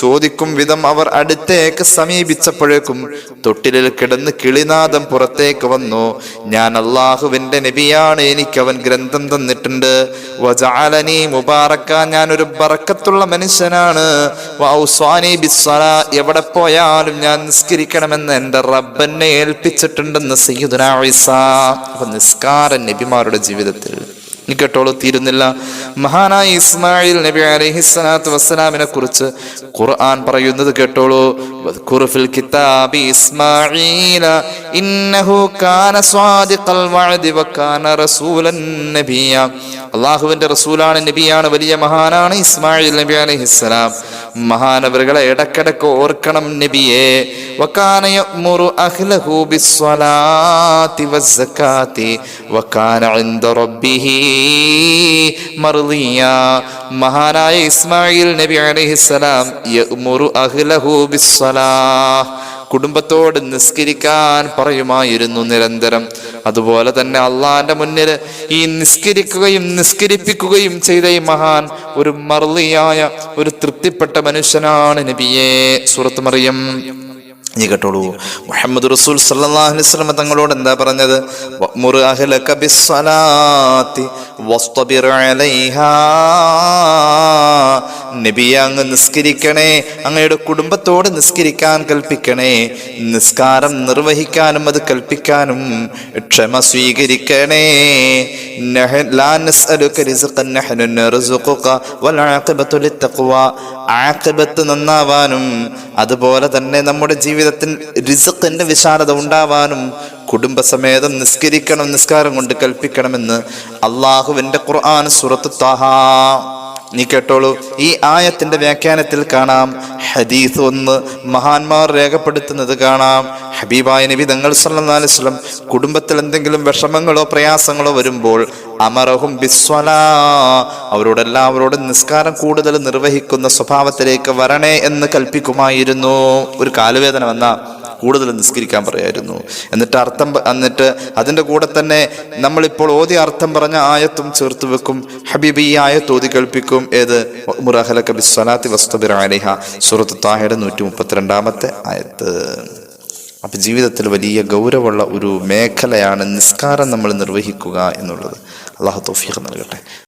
ചോദിക്കും വിധം അവർ അടുത്തേക്ക് സമീപിച്ചപ്പോഴേക്കും തൊട്ടിലിൽ കിടന്ന് കിളിനാദം പുറത്തേക്ക് വന്നു. ഞാൻ അള്ളാഹുവിന്റെ നബിയാണ്, എനിക്ക് അവൻ ഗ്രന്ഥം തന്നിട്ടുണ്ട്. വജഅലനി മുബാറക, ഞാനൊരു ബറക്കത്തുള്ള മനുഷ്യനാണ്. വഔസാനി ബിസ്സലാ, എവിടെ പോയാലും ഞാൻ നിസ്കരിക്കണമെന്ന് എന്റെ റബ്ബെന്നെ ഏൽപ്പിച്ചിട്ടുണ്ടെന്ന് സയ്യിദുനാ ഈസാ. അപ്പൊ നിസ്കാരം നബിമാരുടെ ജീവിതത്തിൽ. ഇനി കേട്ടോളൂ, തീരുന്നില്ല. മഹാനായ ഇസ്മായിൽ നബി അലൈഹിസ്സലാത്തു വസ്സലാമിനെ കുറിച്ച് ഖുർആൻ പറയുന്നത് കേട്ടോളൂ. വദ്കുർ ഫിൽ കിതാബി ഇസ്മാഈല ഇന്നഹു കാന സ്വാദിഖൽ വഅദി വകാന റസൂലൻ നബിയ. അല്ലാഹുവിന്റെ റസൂലാണ്, നബിയാണ്, വലിയ മഹാനാണ് ഇസ്മായിൽ നബി അലൈഹിസ്സലാം. മഹാനവറുകളെ ഇടക്കിടക്ക് ഓർക്കണം നബിയെ. വകാന യഅ്മുറു അഹ്ലഹു ബിസ്സലാത്തി വസ്സകാത്തി വകാന ഇൻദ റബ്ബിഹി മർദിയ. മഹാനായ ഇസ്മായിൽ നബി അലൈഹിസ്സലാം യഅ്മുറു അഹ്ലഹു ബിസ്സലാഹ്, കുടുംബത്തോട് നിസ്കരിക്കാൻ പറയുമായിരുന്നു നിരന്തരം. അതുപോലെ തന്നെ അള്ളാന്റെ മുന്നിൽ ഈ നിസ്കരിക്കുകയും നിസ്കരിപ്പിക്കുകയും ചെയ്ത ഈ മഹാൻ ഒരു മർദിയായ, ഒരു തൃപ്തിപ്പെട്ട മനുഷ്യനാണ് നബിയെ. സൂറത്ത് മറിയം. നീ കേട്ടോളൂ, മുഹമ്മദ് റസൂൽ സല്ലല്ലാഹു അലൈഹി വസല്ലം തങ്ങളോട് എന്താ പറഞ്ഞത്? വഅ്മുർ അഹ്ലക ബിസ്സലാത്തി വസ്തബിർ അലൈഹാ. നബിയെ, അങ്ങ് നിസ്കരിക്കണേ, അങ്ങയുടെ കുടുംബത്തോട് നിസ്കരിക്കാൻ കൽപ്പിക്കണേ, നിസ്കാരം നിർവഹിക്കാനും അത് കൽപ്പിക്കാനും ക്ഷമ സ്വീകരിക്കണേ. ലാ നസ്അലുക റിസ്ഖൻ നഹ്നു നർസുഖുക വൽ ആഖിബത്തു ലിത്തഖ്വ. ആഖിബത്ത് നന്നാവാനും അതുപോലെ തന്നെ നമ്മുടെ ജീവിതത്തിൽ റിസ്ഖിന്റെ വിശാലത ഉണ്ടാവാനും കുടുംബസമേതം നിസ്കരിക്കണം, നിസ്കാരം കൊണ്ട് കൽപ്പിക്കണമെന്ന് അള്ളാഹുവിന്റെ ഖുർആൻ സൂറത്ത് ത്വാഹ. നീ കേട്ടോളൂ, ഈ ആയത്തിന്റെ വ്യാഖ്യാനത്തിൽ കാണാം, ഹദീസ് 1 മഹാന്മാർ രേഖപ്പെടുത്തുന്നത് കാണാം. ഹബീബായ നബി തങ്ങൾ സല്ലല്ലാഹു അലൈഹി വസല്ലം കുടുംബത്തിൽ എന്തെങ്കിലും വിഷമങ്ങളോ പ്രയാസങ്ങളോ വരുമ്പോൾ അമറഹും ബിസ്വലാ, അവരോടെല്ലാവരോടും നിസ്കാരം കൂടുതൽ നിർവഹിക്കുന്ന സ്വഭാവത്തിലേക്ക് വരണേ എന്ന് കൽപ്പിക്കുമായിരുന്നു. ഒരു കാലുവേദന വന്നാ കൂടുതൽ നിസ്കരിക്കാൻ പറയായിരുന്നു. എന്നിട്ട് അതിൻ്റെ കൂടെ തന്നെ നമ്മളിപ്പോൾ ഓതി അർത്ഥം പറഞ്ഞ ആയത്തും ചേർത്ത് വെക്കും. ഹബീബ് ഈ ആയത്ത് ഓതി കൽപ്പിക്കും. ഏത്? മുറഹലക ബിസ്സലാത്തി വസ്തബിർ അലൈഹ, സൂറത്ത് ത്വാഹയുടെ 132 ആയത്ത്. അപ്പൊ ജീവിതത്തിൽ വലിയ ഗൗരവമുള്ള ഒരു മേഖലയാണ് നിസ്കാരം നമ്മൾ നിർവഹിക്കുക എന്നുള്ളത്. അല്ലാഹു തൗഫീഖ് നൽകട്ടെ.